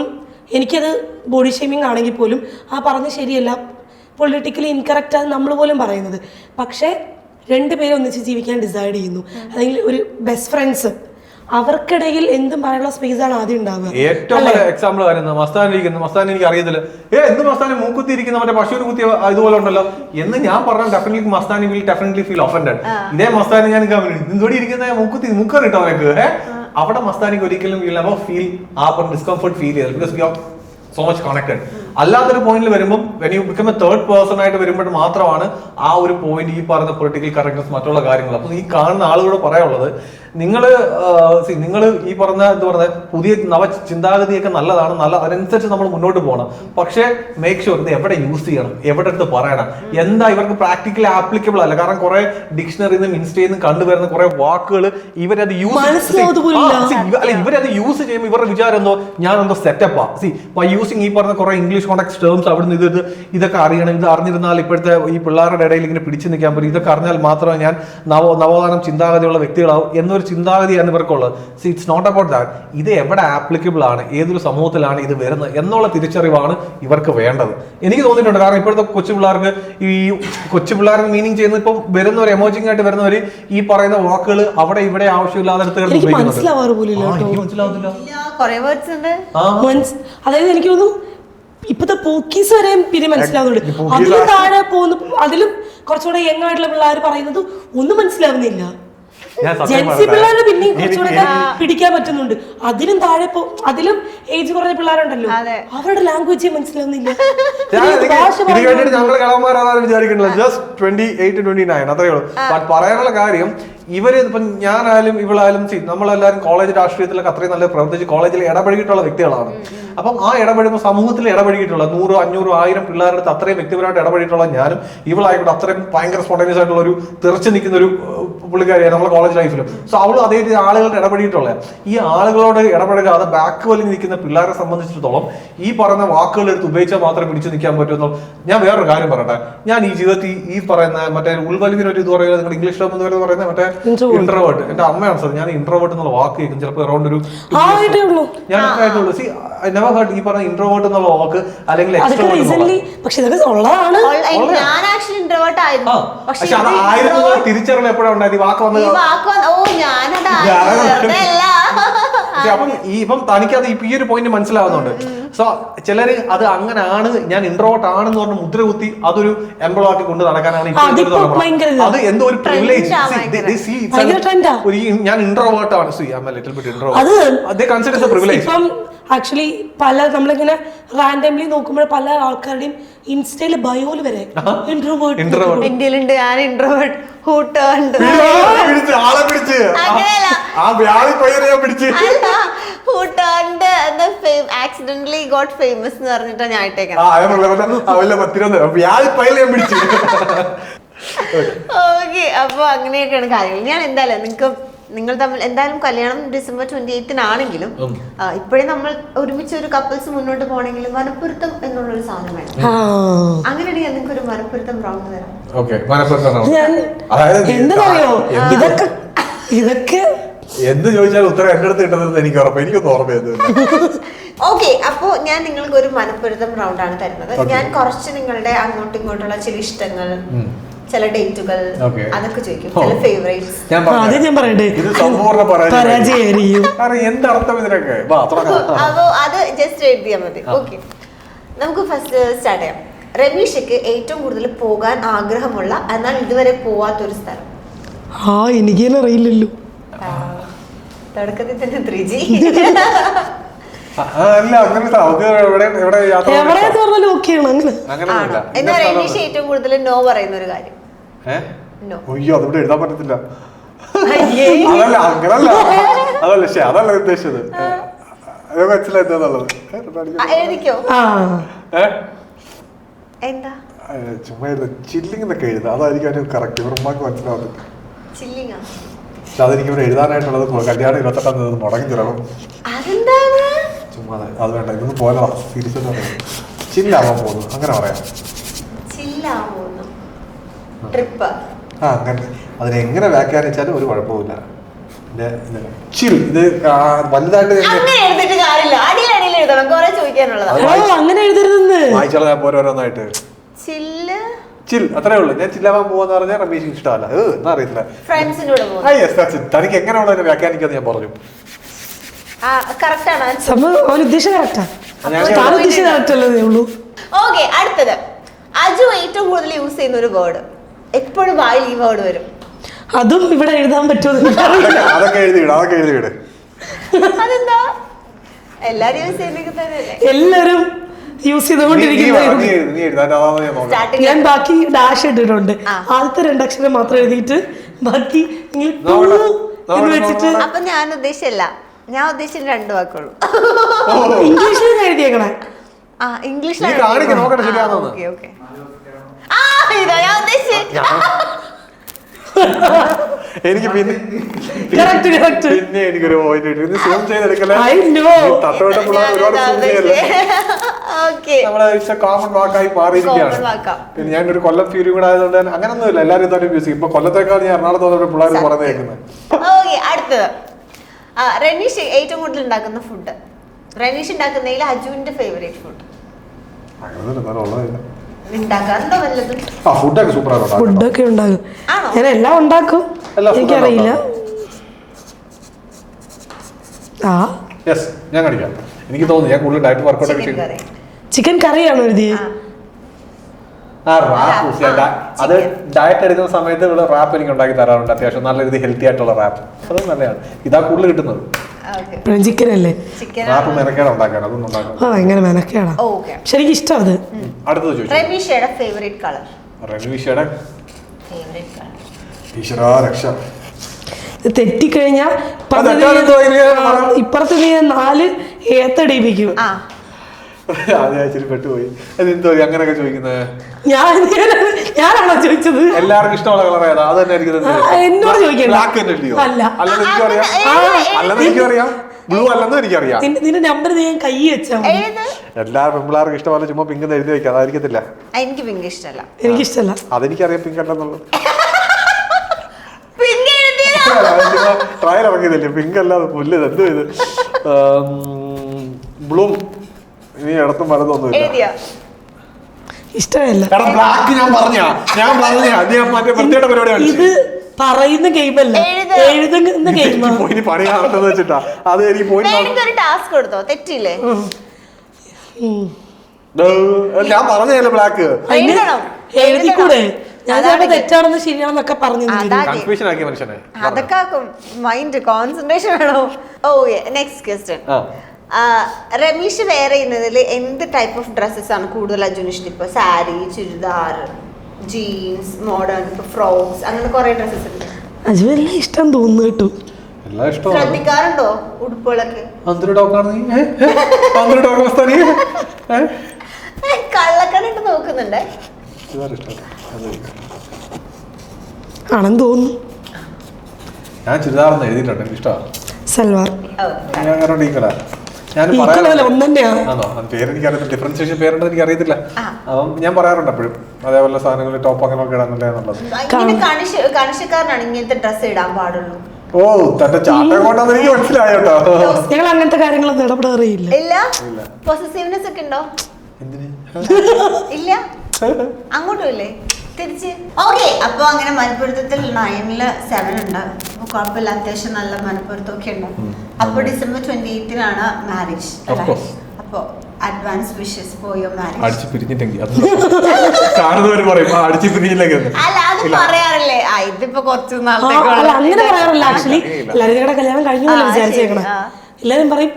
എനിക്കത് ബോഡി ഷേമിംഗ് ആണെങ്കിൽ പോലും ആ പറഞ്ഞ് ശരിയല്ല, പൊളിറ്റിക്കലി ഇൻകറക്റ്റ് ആണ് നമ്മൾ പോലും പറയുന്നത്. പക്ഷേ രണ്ടുപേരും ഒന്നിച്ച് ജീവിക്കാൻ ഡിസൈഡ് ചെയ്യുന്നു, അല്ലെങ്കിൽ ഒരു ബെസ്റ്റ് ഫ്രണ്ട്സ്, അവർക്കിടയിൽ എന്തും പറയാനുള്ള സ്പേസ് ആണ് ആദ്യം ഉണ്ടാവുക. ഏറ്റവും എക്സാമ്പിൾ വരുന്നത് മസ്താൻ എനിക്ക് അറിയത്തില്ല, എന്ത് മസ്താനെ മൂക്കുത്തി ഇരിക്കുന്ന മറ്റേ പശുവിന് കുത്തിയ ഇതുപോലെ ഉണ്ടല്ലോ എന്ന് ഞാൻ പറഞ്ഞാൽ definitely Mastani will definitely feel offended. ഇതേ മസ്താനെ ഞാൻ ഇതോടെ ഇരിക്കുന്ന മൂക്കുത്തി മുക്കറിട്ടോ അവർക്ക് അവിടെ മസ്താനിക്ക് ഒരിക്കലും ഫീൽ ആ ഡിസ്കംഫർട്ട് ഫീൽ ചെയ്തത്. Because we are so much connected. അല്ലാത്തൊരു പോയിന്റിൽ വരുമ്പോൾ when you become a third person ആയിട്ട് വരുമ്പോൾ മാത്രമാണ് ആ ഒരു പോയിന്റ് ഈ പറയുന്ന പൊളിറ്റിക്കൽ കറക്റ്റ്നെസ് മറ്റുള്ള കാര്യങ്ങൾ. അപ്പൊ ഈ കാണുന്ന ആളുകളോട് പറയാനുള്ളത് നിങ്ങൾ ഈ പറഞ്ഞ എന്താ പറയുക പുതിയ നവ ചിന്താഗതിയൊക്കെ നല്ലതാണ്, അതിനനുസരിച്ച് നമ്മൾ മുന്നോട്ട് പോകണം. പക്ഷേ മേക്ക് ഷുവർ ഇത് എവിടെ യൂസ് ചെയ്യണം, എവിടെ എടുത്ത് പറയണം, എന്താ ഇവർക്ക് പ്രാക്ടിക്കലി ആപ്ലിക്കബിൾ അല്ല. കാരണം കുറെ ഡിക്ഷണറിയിൽ നിന്നും ഇൻസ്റ്റയിൽ നിന്നും കണ്ടുവരുന്ന കുറെ വാക്കുകൾ ഇവരത് യൂസ് ചെയ്യുമ്പോൾ ഇവരുടെ വിചാരം എന്തോ ഞാനെന്തോ സെറ്റപ്പാ. ബൈ യൂസിങ് ഈ പറഞ്ഞ കുറെ ഇംഗ്ലീഷ് കോണ്ടാക്ട് ടേംസ് അവിടുന്ന് ഇതൊക്കെ അറിയണം, ഇത് അറിഞ്ഞിരുന്നാൽ ഇപ്പോഴത്തെ ഈ പിള്ളേരുടെ ഇടയിൽ ഇങ്ങനെ പിടിച്ചു നിൽക്കാൻ പറ്റും, ഇതൊക്കെ അറിഞ്ഞാൽ മാത്രമേ ഞാൻ നവോത്ഥാനം ചിന്താഗതിയുള്ള വ്യക്തികളാവും എന്നൊരു ചിന്താഗതിയാണ് ഇവർക്കുള്ളത്. It's not about that. ഇത് എവിടെ ആപ്ലിക്കബിൾ ആണ്, ഏതൊരു സമൂഹത്തിലാണ് ഇത് വരുന്നത് എന്നുള്ള തിരിച്ചറിവാണ് ഇവർക്ക് വേണ്ടത്. എനിക്ക് തോന്നിയിട്ടുണ്ട്. കാരണം ഇപ്പോഴത്തെ കൊച്ചു പിള്ളേർക്ക് മീനിങ് ചെയ്യുന്നത് ഇപ്പം വരുന്നവർ എമോജിങ് ആയിട്ട് വരുന്നവർ ഈ പറയുന്ന വാക്കുകൾ അവിടെ ഇവിടെ ആവശ്യമില്ലാതെ അതായത് എനിക്ക് തോന്നുന്നു ഇപ്പത്തെ പോക്കീസ് വരെ പിന്നെ മനസ്സിലാവുന്നുണ്ട്. അതിലും താഴെ പോകുന്നു, അതിലും കുറച്ചുകൂടെ യങ് ആയിട്ടുള്ള പിള്ളേർ പറയുന്നത് ഒന്നും മനസ്സിലാവുന്നില്ല. ജെൻസി പിള്ളേരെ പിന്നെയും കുറച്ചുകൂടെ പിടിക്കാൻ പറ്റുന്നുണ്ട്. അതിലും താഴെ അതിലും ഏജ് കുറഞ്ഞ പിള്ളേരുണ്ടല്ലോ, അവരുടെ ലാംഗ്വേജ് മനസ്സിലാവുന്നില്ല. പറയാനുള്ള കാര്യം ഇവര് ഇപ്പം ഞാനായാലും ഇവളായാലും നമ്മളെല്ലാവരും കോളേജ് രാഷ്ട്രീയത്തിലൊക്കെ അത്രയും നല്ല പ്രവർത്തിച്ച് കോളേജിൽ ഇടപഴകിയിട്ടുള്ള വ്യക്തികളാണ്. അപ്പം ആ ഇടപെടുമ്പോൾ സമൂഹത്തിൽ ഇടപഴകിയിട്ടുള്ള 100, 500, 1000 പിള്ളേരുടെ അടുത്ത് അത്രയും വ്യക്തിപരമായിട്ട് ഇടപെടിയിട്ടുള്ള ഞാനും ഇവളായിക്കോട്ടെ അത്രയും ഭയങ്കര സ്പോണ്ടേനിയസ് ആയിട്ടുള്ള ഒരു തെറിച്ച് നിൽക്കുന്ന ഒരു പുള്ളിക്കാരിയാണ് നമ്മളെ കോളേജ് ലൈഫിലും. സോ അവളും അതേ രീതി ആളുകളുടെ ഇടപെടിയിട്ടുള്ള ഈ ആളുകളോട് ഇടപെടാതെ ബാക്ക് വലിഞ്ഞ് നിൽക്കുന്ന പിള്ളേരെ സംബന്ധിച്ചിടത്തോളം ഈ പറയുന്ന വാക്കുകൾ എടുത്ത് ഉപയോഗിച്ചാൽ മാത്രമേ പിടിച്ചു നിൽക്കാൻ പറ്റുമെന്നോ. ഞാൻ വേറൊരു കാര്യം പറയട്ടെ, ഞാൻ ഈ ജീവിതത്തിൽ ഈ പറയുന്ന മറ്റേ ഉൾവലിവിനൊരു ഇത് പറയുന്നത് നിങ്ങൾ ഇംഗ്ലീഷ് എന്ന് പറയുന്നത് മറ്റേ ഇൻട്രോവേർട്ട്. എന്റെ അമ്മയാണ് സാർ ഞാൻ ഇൻട്രോവേർട്ട് എന്നുള്ള വാക്ക് കേൾക്കും ചിലപ്പോൾ അറൗണ്ട് ഒരു ഞാൻ ആയിട്ടുള്ളൂ. സി ഐ നെവർ ഹേർഡ് ഈ പറഞ്ഞ ഇൻട്രോവേർട്ട് എന്നുള്ള വാക്ക് അല്ലെങ്കിൽ തിരിച്ചറിവ് എപ്പോഴാണ് ഉണ്ടായത് ഈ വാക്ക് വന്നത്? അപ്പം ഇപ്പം തനിക്കത് ഈ ഒരു പോയിന്റ് മനസ്സിലാവുന്നുണ്ട്. സോ ചിലര് അത് അങ്ങനെയാണ്, ഞാൻ ഇൻട്രോവേർട്ട് ആണെന്ന് പറഞ്ഞ മുദ്ര കുത്തി അതൊരു എംബ്ലോക്കി കൊണ്ട് നടക്കാനാണ് അത് എന്തോ ഒരു പ്രിവിലേജ്. ഞാൻ ഇൻട്രോവേർട്ട് ആണ്, ആക്ച്വലി പല നമ്മളിങ്ങനെ റാൻഡംലി നോക്കുമ്പോൾ പല ആൾക്കാരുടെയും ഇൻസ്റ്റയില് ബയോല് വരെ ഇൻട്രോവേർട്ട് ഞാൻ ഇൻട്രോവേർട്ട് ആക്സിഡന്റലി ഗോട്ട് ഫേമസ് എന്ന് പറഞ്ഞിട്ടാ ഞാൻ ഇട്ടേക്കുന്നത്. ഓക്കെ, അപ്പൊ അങ്ങനെയൊക്കെയാണ് കാര്യങ്ങൾ. ഞാൻ എന്തായാലും നിങ്ങൾ തമ്മിൽ എന്തായാലും കല്യാണം ഡിസംബർ 28-നാണെങ്കിലും ഇപ്പോഴേ നമ്മൾ ഒരുമിച്ച് ഒരു കപ്പിൾസ് മുന്നോട്ട് പോകണമെങ്കിലും മനപ്പൊരുത്തം എന്നുള്ളൊരു സാധനം വേണം. അങ്ങനെയാണെങ്കിൽ നിങ്ങൾക്ക് ഒരു മനപ്പൊരുത്തം റൗണ്ട് തരാം. എന്താണെന്നറിയോ ഇതൊക്കെ എന്ത് ചോദിച്ചാലും ഉത്തരം എന്റെ അടുത്ത് കിട്ടുന്നത് എനിക്ക് ഉറപ്പ്, എനിക്കൊന്നും ഓർമ്മയത്. ഓക്കെ, അപ്പോ ഞാൻ നിങ്ങൾക്ക് ഒരു മനപ്പൊരുത്തം റൗണ്ട് ആണ് തരുന്നത്. ഞാൻ കുറച്ച് നിങ്ങളുടെ അങ്ങോട്ടും ഇങ്ങോട്ടുള്ള ചില ഇഷ്ടങ്ങൾ, ചില ഡേറ്റുകൾ അതൊക്കെ ചോദിക്കും, ചില ഫേവറേറ്റ്സ്. ഞാൻ പറയട്ടെ അപ്പോ അത് ജസ്റ്റ് എഴുതിയാൽ മതി. ഓക്കെ, നമുക്ക് ഫസ്റ്റ് സ്റ്റാർട്ട് ചെയ്യാം. രമേശക്ക് ഏറ്റവും കൂടുതൽ പോകാൻ ആഗ്രഹമുള്ള എന്നാൽ ഇതുവരെ പോവാത്തൊരു സ്ഥലം? എനിക്ക് അറിയില്ലല്ലോ. തുടക്കത്തിൽ തന്നെ 3G. എന്നാ രമേശ് ഏറ്റവും കൂടുതൽ നോ പറയുന്ന ഒരു കാര്യം? അയ്യോ അതിവിടെ എഴുതാൻ പറ്റത്തില്ല. അതല്ല ഉദ്ദേശിച്ചത്. എഴുതിക്കോ. എന്താ ചുമ്മാ ചില്ലിങ് എന്നൊക്കെ എഴുതാം, അതായിരിക്കും കറക്റ്റ്. ഇവർക്ക് മനസ്സിലാവുന്നത് ചില്ലിങ്ങാ. പക്ഷെ അതെനിക്ക് ഇവിടെ എഴുതാനായിട്ടുള്ളത് കല്യാണം 28-ാം തീയതി മുടങ്ങി തരണം. ചുമ്മാ അത് വേണ്ട, ഇതൊന്നും പോലെ സീരിയസ് ചില്ലാവാൻ പോകുന്നു അങ്ങനെ പറയാം. അങ്ങനെ അതിനെങ്ങനെ വ്യാഖ്യാനിച്ചാലും ഒരു കുഴപ്പമില്ല. ഇത് വലുതായിട്ട് ഓരോന്നായിട്ട് ചിൽ അത്രേ ഉള്ളൂ. ഞാൻ ചില്ലാവാൻ പോവാന്ന് പറഞ്ഞാൽ റമേഷിന് ഇഷ്ടമല്ല, എന്നാ അറിയത്തില്ല. തനിക്ക് എങ്ങനെയുള്ള വ്യാഖ്യാനിക്കാന്ന് ഞാൻ പറഞ്ഞു. അടുത്തത് അജു ഏറ്റവും കൂടുതൽ യൂസ് ചെയ്യുന്ന ഒരു വേർഡ്, എപ്പോഴും വായിൽ ഈ വേർഡ് വരും. അതും ഇവിടെ എഴുതാൻ പറ്റുമോ? അതൊക്കെ എഴുതിയിട്. അതെന്താ എല്ലാരും യൂസ് ചെയ്യുന്നതല്ലേ? എല്ലാരും യൂസ് ചെയ്തുകൊണ്ടിരിക്കുന്നത്. ഞാൻ ബാക്കി ഡാഷ് ഇട്ടിട്ടുണ്ട്. ആദ്യത്തെ 2 അക്ഷരം മാത്രം എഴുതിയിട്ട് ബാക്കി എന്ന് വെച്ചിട്ട് അപ്പൊ ഞാൻ ഉദ്ദേശിച്ചല്ല, ഞാൻ ഉദ്ദേശിച്ച 2 വാക്കുള്ളൂ. ഇംഗ്ലീഷിൽ എഴുതിയേക്കണേ. ആ ഇംഗ്ലീഷിലാണ്. നീ കാണിക്ക്, നോക്കട്ടെ ശരിയാണോന്ന്. Okay okay. ആ ഇതാ ഞാൻ ഉദ്ദേശിച്ചത്. എനിക്ക് പിന്നെ എനിക്കൊരു പോയിന്റ് കിട്ടി. സൂം ചെയ്തെടുക്കല്ലേ, തട്ടോട്ട പിള്ളേർ ഒരുപാട് സൂം ചെയ്യല്ലേ. നമ്മളെ കോമൺ വാക്കായി മാറിയിരിക്കുകയാണ്. പിന്നെ ഞാനൊരു കൊല്ലം ഫ്യൂരി കൂടെ ആയതുകൊണ്ട് അങ്ങനൊന്നുമില്ല, എല്ലാവരും ഇതാണ് യൂസ് ചെയ്യും. ഇപ്പൊ കൊല്ലത്തേക്കാൾ ഞാൻ എറണാകുളത്ത് പിള്ളേർ പറഞ്ഞു കേൾക്കുന്നത്. അടുത്തത് റനീഷ് ഏറ്റവും കൂടുതൽ ഉണ്ടാക്കുന്ന ഫുഡ്. റനീഷ് ഉണ്ടാക്കുന്നതിൽ അജുവിന്റെ ഫേവറേറ്റ് ഫുഡ് ഉണ്ടാക്കാറുണ്ടോ വല്ലതും? ഫുഡൊക്കെ സൂപ്പറാണ്. ഫുഡൊക്കെ ഉണ്ടാക്കും, ഞാൻ എല്ലാം ഉണ്ടാക്കും. എനിക്കറിയില്ല. ഞാൻ കാണിക്കാം. എനിക്ക് തോന്നുന്നു ഞാൻ കൂടുതൽ ഡയറ്റ് വർക്കൗട്ട് ഒക്കെ ചെയ്യും. ചിക്കൻ കറിയാണോ എഴുതിയത്? അത് ഡയറ്റ് എടുക്കുന്ന സമയത്ത് ഇവിടെ റാപ്പ് എനിക്ക് ഉണ്ടാക്കി തരാറുണ്ട്. അത്യാവശ്യം നല്ല രീതി ഹെൽത്തി ആയിട്ടുള്ള റാപ്പ്, അതും നല്ലതാണ്. ഇതാ കൂടുതൽ കിട്ടുന്നത്. ചിക്കൻ അല്ലേ? റാപ്പ് മെനക്കേടാ ഉണ്ടാക്കാൻ, അതൊന്നും ഉണ്ടാക്കണം. എങ്ങനെ മെനക്കേടാ? പക്ഷെ എനിക്ക് ഇഷ്ടം അത്. അടുത്തത് ചോദിച്ചു, റനീഷയുടെ ഫേവറേറ്റ് കളർ. റനീഷയുടെ ഫേവറേറ്റ് കളർ ഈശ്വരാ രക്ഷ. തെറ്റിക്കഴിഞ്ഞാ ഇപ്പുറത്ത് നീ 4 ഏത്തടിപ്പിക്കും. ആദ്യം പെട്ടുപോയി. അതെന്തോ അങ്ങനെയൊക്കെ ചോദിക്കുന്നത്? ഞാനാണോ ചോദിച്ചത്? എല്ലാവർക്കും ഇഷ്ടമുള്ള കളർ ഏതാ? അത് തന്നെ എന്നോട് ചോദിക്കണ്ട. അല്ലെന്ന് എനിക്കറിയാം, ബ്ലൂ അല്ലെന്നും എനിക്കറിയാം. നിന്റെ നമ്പർ ഞാൻ കൈ വെച്ചാ എല്ലാ പെൺപിള്ളേർക്കും ഇഷ്ടമല്ല, ചുമ്മാ പിങ്ക് എഴുതി വെക്കാം. അതായിരിക്കത്തില്ല. എനിക്ക് പിങ്ക് ഇഷ്ടമല്ല. എനിക്കിഷ്ടല്ല. അതെനിക്കറിയാം പിങ്ക് അല്ലെന്നുള്ളത്. ട്രയൽ ഇറങ്ങിയതല്ലേ, പിങ്ക് അല്ലാതെ പുല്ല് എന്തോ ഇത് ബ്ലൂ. ഇനി ഇടത്തും വലതൊന്നുമില്ല. ഇഷ്ടമല്ല. ഇത് പറയുന്ന ഗെയിമല്ല, എഴുതുന്ന ഗെയിം. പണി കാണുന്നത് വെച്ചിട്ടാ അത് എനിക്ക് പോയി ടാസ്ക് കൊടുത്തോ? തെറ്റില്ലേ? ഞാൻ പറഞ്ഞല്ലേ ബ്ലാക്ക് എഴുതിക്കൂടെ? ഞാൻ തെറ്റാണെന്ന് ശരിയാണെന്നൊക്കെ പറഞ്ഞു. കൺഫ്യൂഷൻ ആക്കിയ മനുഷ്യനെ. അതൊക്കെ മൈൻഡ് കോൺസെൻട്രേഷൻ വേണോ? ഓ നെക്സ്റ്റ് ക്വസ്റ്റ്യൻ. റമീഷ് വെയർ ചെയ്യുന്നതിൽ എന്ത് ടൈപ്പ് ഓഫ് ഡ്രസ്സസ് ആണ് കൂടുതൽ അജുന് ഇഷ്ടം? ഇപ്പൊ sari, churidar, jeans, modern, frocks, അങ്ങനെ കുറെ ഡ്രസ്സസ് ഉണ്ട്. അജുവെല്ലാം ഇഷ്ടം തോന്നുന്നു കേട്ടോ. ശ്രദ്ധിക്കാറുണ്ടോ ഉടുപ്പുകളൊക്കെ? കള്ളക്കണ്ണിട്ട് നോക്കുന്നുണ്ട്. ആണെന്ന് തോന്നുന്നു. ഞാൻ ചുരിദാറെന്ന് എഴുതിയിട്ടുണ്ട്, എനിക്ക് ഇഷ്ടമാണ്. സൽവാർ പേരെനിക്കറിയത്തില്ല, ഡിഫറൻസിയേഷൻ പേരുണ്ട് എനിക്ക് അറിയത്തില്ല. അപ്പം ഞാൻ പറയാറുണ്ട് എപ്പോഴും അതേപോലെ സാധനങ്ങൾ ടോപ്പ് അങ്ങനെയൊക്കെ ഇടാന്നില്ല എന്നുള്ളത്. കണിശക്കാരനാണ് ഇങ്ങനത്തെ ഡ്രസ്സ് ഇടാൻ പാടുള്ളൂ. ഓ തന്റെ ചാട്ടം കൊണ്ടാന്ന് എനിക്ക് മനസ്സിലായോട്ടോ. ഞങ്ങൾ അങ്ങനത്തെ കാര്യങ്ങളൊന്നും ഇടപെടാറിയില്ല. ഇല്ല. പൊസസീവ്നെസ് ഒക്കെ ഉണ്ടോ? ഇല്ല. അങ്ങോട്ടും ഇല്ലേ? തിരിച്ച് ഓക്കെ. അപ്പൊ അങ്ങനെ മനപ്പൊരുത്തത്തിൽ 9ല് 7 ഉണ്ട്. അപ്പൊ കുഴപ്പമില്ല, അത്യാവശ്യം നല്ല മനപ്പൊരുത്തമൊക്കെ ഉണ്ട്. അപ്പൊ December 28-നാണ് മാരേജ്. അപ്പൊ advance wishes for your marriage. അടിച്ചു പിരിഞ്ഞിട്ടെങ്കിൽ അല്ല അത് പറയാറില്ലേ? ഇതിപ്പോ കുറച്ച് നാളത്തേക്ക് അങ്ങനെ പറയാറില്ല. ആക്ച്വലി എല്ലാവരും കല്യാണം കഴിഞ്ഞു വിചാരിച്ചേക്കണം. എല്ലാരും പറയും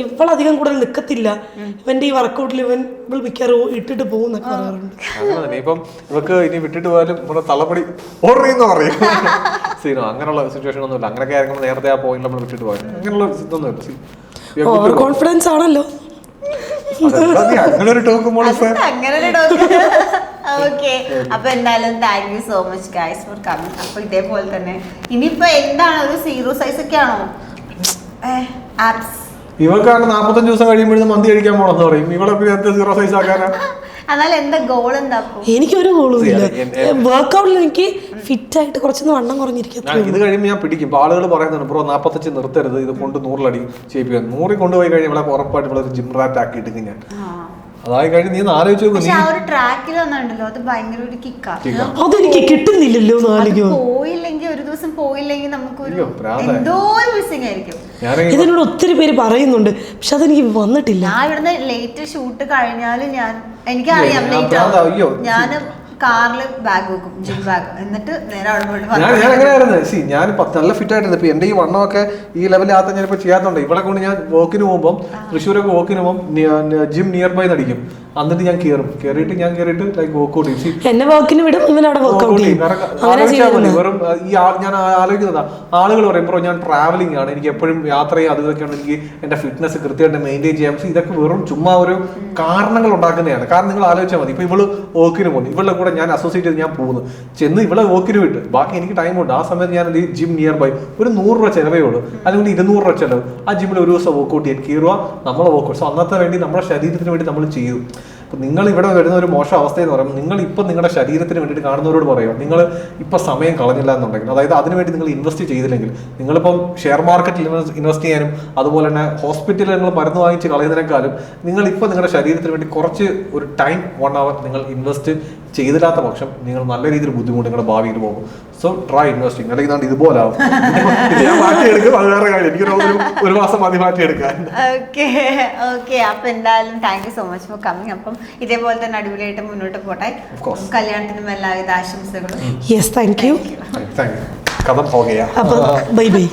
ഇവളധികം കൂടുതൽ നിക്കത്തില്ല, ഇവന്റെ ഈ വർക്കൗട്ടിൽ ഇവൾ മിക്കവാറും ഇട്ടിട്ട് പോകും എന്നൊക്കെ പറയാറുണ്ട്. ഇപ്പം ഇവക്ക് ഇനി വിട്ടിട്ട് പോയാലും ഇവിടെ തളപടി ഓർഡർ എന്ന് പറയും. സീനോ അങ്ങനെയുള്ള സിറ്റുവേഷൻ ഒന്നുമില്ല. അങ്ങനെയൊക്കെ ആയിരിക്കും നേരത്തെ ആ പോയിന്റ് നമ്മൾ വിട്ടിട്ട് പോയാലും അങ്ങനെയുള്ള ഇതൊന്നുമില്ല. ഓവർ കോൺഫിഡൻസ് ആണല്ലോ. അങ്ങനെ ഒരു ടോക്ക് ഓക്കെ. അപ്പൊ എന്തായാലും thank you so much guys for coming. അപ്പൊ ഇതേപോലെ തന്നെ ഇനിയിപ്പോ എന്താണ് ഒരു 0 സൈസ് ഒക്കെ ആണോ? ഇവക്കാണ് 45 ദിവസം കഴിയുമ്പോഴും മന്തി കഴിക്കാൻ പോണെന്ന് പറയും. ഇവളെ 0 സൈസ് ആക്കാനാ. എനിക്കൊരു ഗോളും ഇല്ല. വർക്കൗട്ടിൽ എനിക്ക് ഫിറ്റ് ആയിട്ട് കുറച്ചൊന്ന് വണ്ണം കുറഞ്ഞിരിക്കും. ഇത് കഴിയുമ്പോൾ ഞാൻ പിടിക്കും. ആളുകൾ പറയുന്നുണ്ട് ബ്രോ 45 നിർത്തരുത്, ഇത് കൊണ്ട് 100 ചെയ്യിപ്പിക്കാൻ. 100 കൊണ്ടുപോയി കഴിഞ്ഞാൽ ഇവിടെ ഉറപ്പായിട്ട് ഇവിടെ ജിം റാറ്റ് ആക്കിയിട്ട് ഞാൻ അതായി കഴിഞ്ഞ് നീ ആലോചിച്ചു. അതെനിക്ക് കിട്ടുന്നില്ലല്ലോ. പോയില്ലെങ്കിൽ ഒരു ദിവസം പോയില്ലെങ്കിൽ ഇതിനോട് ഒത്തിരി പേര് പറയുന്നുണ്ട്, പക്ഷെ അതെനിക്ക് വന്നിട്ടില്ല. ഞാൻ ഇവിടുന്ന് ലേറ്റ് ഷൂട്ട് കഴിഞ്ഞാലും എനിക്കറിയാം ലേറ്റ് ആവും. ഞാൻ കാറില് ബാഗ് വെക്കും, ജിം ബാഗ്, എന്നിട്ട് നേരെ അവിടെ പോയിട്ട് ഞാൻ എങ്ങനെയായിരുന്നു ഞാൻ നല്ല ഫിറ്റ് ആയിട്ടുണ്ട്. ഇപ്പൊ എന്റെ ഈ വണ്ണമൊക്കെ ഈ ലെവലിലാത്ത ഞാനിപ്പോ ചെയ്യാത്തുണ്ട്. ഇവിടെ കൊണ്ട് ഞാൻ വോക്കിന് പോകുമ്പോൾ തൃശ്ശൂരൊക്കെ വോക്കിന് പോകുമ്പോൾ ജിം നിയർ ബൈ നടിക്കും. എന്നിട്ട് ഞാൻ കയറിയിട്ട് ലൈക്ക് വർക്ക്ഔട്ട് ചെയ്യും. എന്നെ വർക്കിന് വിടും, ഇവൻ അവിടെ വർക്ക്ഔട്ട് ചെയ്യും. വെറും ഞാൻ ആലോചിക്കുന്നതാ, ആളുകൾ പറയും ബ്രോ ഞാൻ ട്രാവലിംഗ് ആണ്, എനിക്ക് എപ്പോഴും യാത്ര ചെയ്യാൻ അത് ഇതൊക്കെയാണ്, എനിക്ക് എന്റെ ഫിറ്റ്നസ് കൃത്യമായിട്ട് മെയിൻറ്റെയിൻ ചെയ്യാം. പക്ഷേ ഇതൊക്കെ വെറും ചുമ്മാ ഒരു കാരണങ്ങൾ ഉണ്ടാക്കുന്നതാണ്. കാരണം നിങ്ങൾ ആലോചിച്ചാൽ മതി, ഇപ്പൊ ഇവള് വർക്കിന് പോകുന്നു, ഇവളുടെ കൂടെ ഞാൻ അസോസിയേറ്റ് ചെയ്ത് ഞാൻ പോകുന്നു, ചെന്ന് ഇവളെ വർക്കിന് വിട്ട് ബാക്കി എനിക്ക് ടൈമുണ്ട്. ആ സമയത്ത് ഞാൻ ഈ ജിം നിയർ ബൈ ഒരു 100 രൂപ ചിലവേ ഉള്ളൂ, അല്ലെങ്കിൽ 200 രൂപ ചിലവ്. ആ ജിമ്മിൽ ഒരു ദിവസം വർക്ക്ഔട്ട് ചെയ്യാൻ കയറുക, നമ്മളെ വർക്ക്ഔട്ട്. സോ അന്നത്തെ വേണ്ടി നമ്മുടെ ശരീരത്തിന് വേണ്ടി നമ്മൾ ചെയ്തു. അപ്പം നിങ്ങൾ ഇവിടെ വരുന്ന ഒരു മോശം അവസ്ഥ എന്ന് പറയുമ്പോൾ നിങ്ങൾ ഇപ്പം നിങ്ങളുടെ ശരീരത്തിന് വേണ്ടിയിട്ട് കാണുന്നവരോട് പറയുക, നിങ്ങൾ ഇപ്പം സമയം കളഞ്ഞില്ല എന്നുണ്ടെങ്കിൽ, അതായത് അതിനുവേണ്ടി നിങ്ങൾ ഇൻവെസ്റ്റ് ചെയ്തില്ലെങ്കിൽ, നിങ്ങളിപ്പം ഷെയർ മാർക്കറ്റിൽ ഇൻവെസ്റ്റ് ചെയ്യാനും അതുപോലെ തന്നെ ഹോസ്പിറ്റലിൽ നിങ്ങൾ മരുന്ന് വാങ്ങിച്ച് കളയുന്നതിനേക്കാളും നിങ്ങളിപ്പോൾ നിങ്ങളുടെ ശരീരത്തിന് വേണ്ടി കുറച്ച് ഒരു ടൈം 1 hour നിങ്ങൾ ഇൻവെസ്റ്റ് ചെയ്തില്ലാത്ത പക്ഷം നിങ്ങൾ നല്ല രീതിയിൽ ബുദ്ധിമുട്ട് നിങ്ങളുടെ ഭാവിയിൽ പോകും. So try investing. അല്ലെങ്കിൽ ഞാൻ ഇതുപോലെ ആവും, ഞാൻ മാറ്റിയെടുക്കും, അത് വേറെ കാര്യം. എനിക്ക് ഒരു മാസം മതി മാറ്റിയെടുക്കാൻ. ഓക്കെ അപ്പൊ എന്തായാലും thank you so much for coming. അപ്പം ഇതേപോലെ തന്നെ അടിപൊളിയായിട്ട് മുന്നോട്ട് പോട്ടെ. കല്യാണത്തിനും എല്ലാവിധ ആശംസകളും. Yes, thank you. കഥം ഹോ ഗയാ. അപ്പൊ ബൈ ബൈ.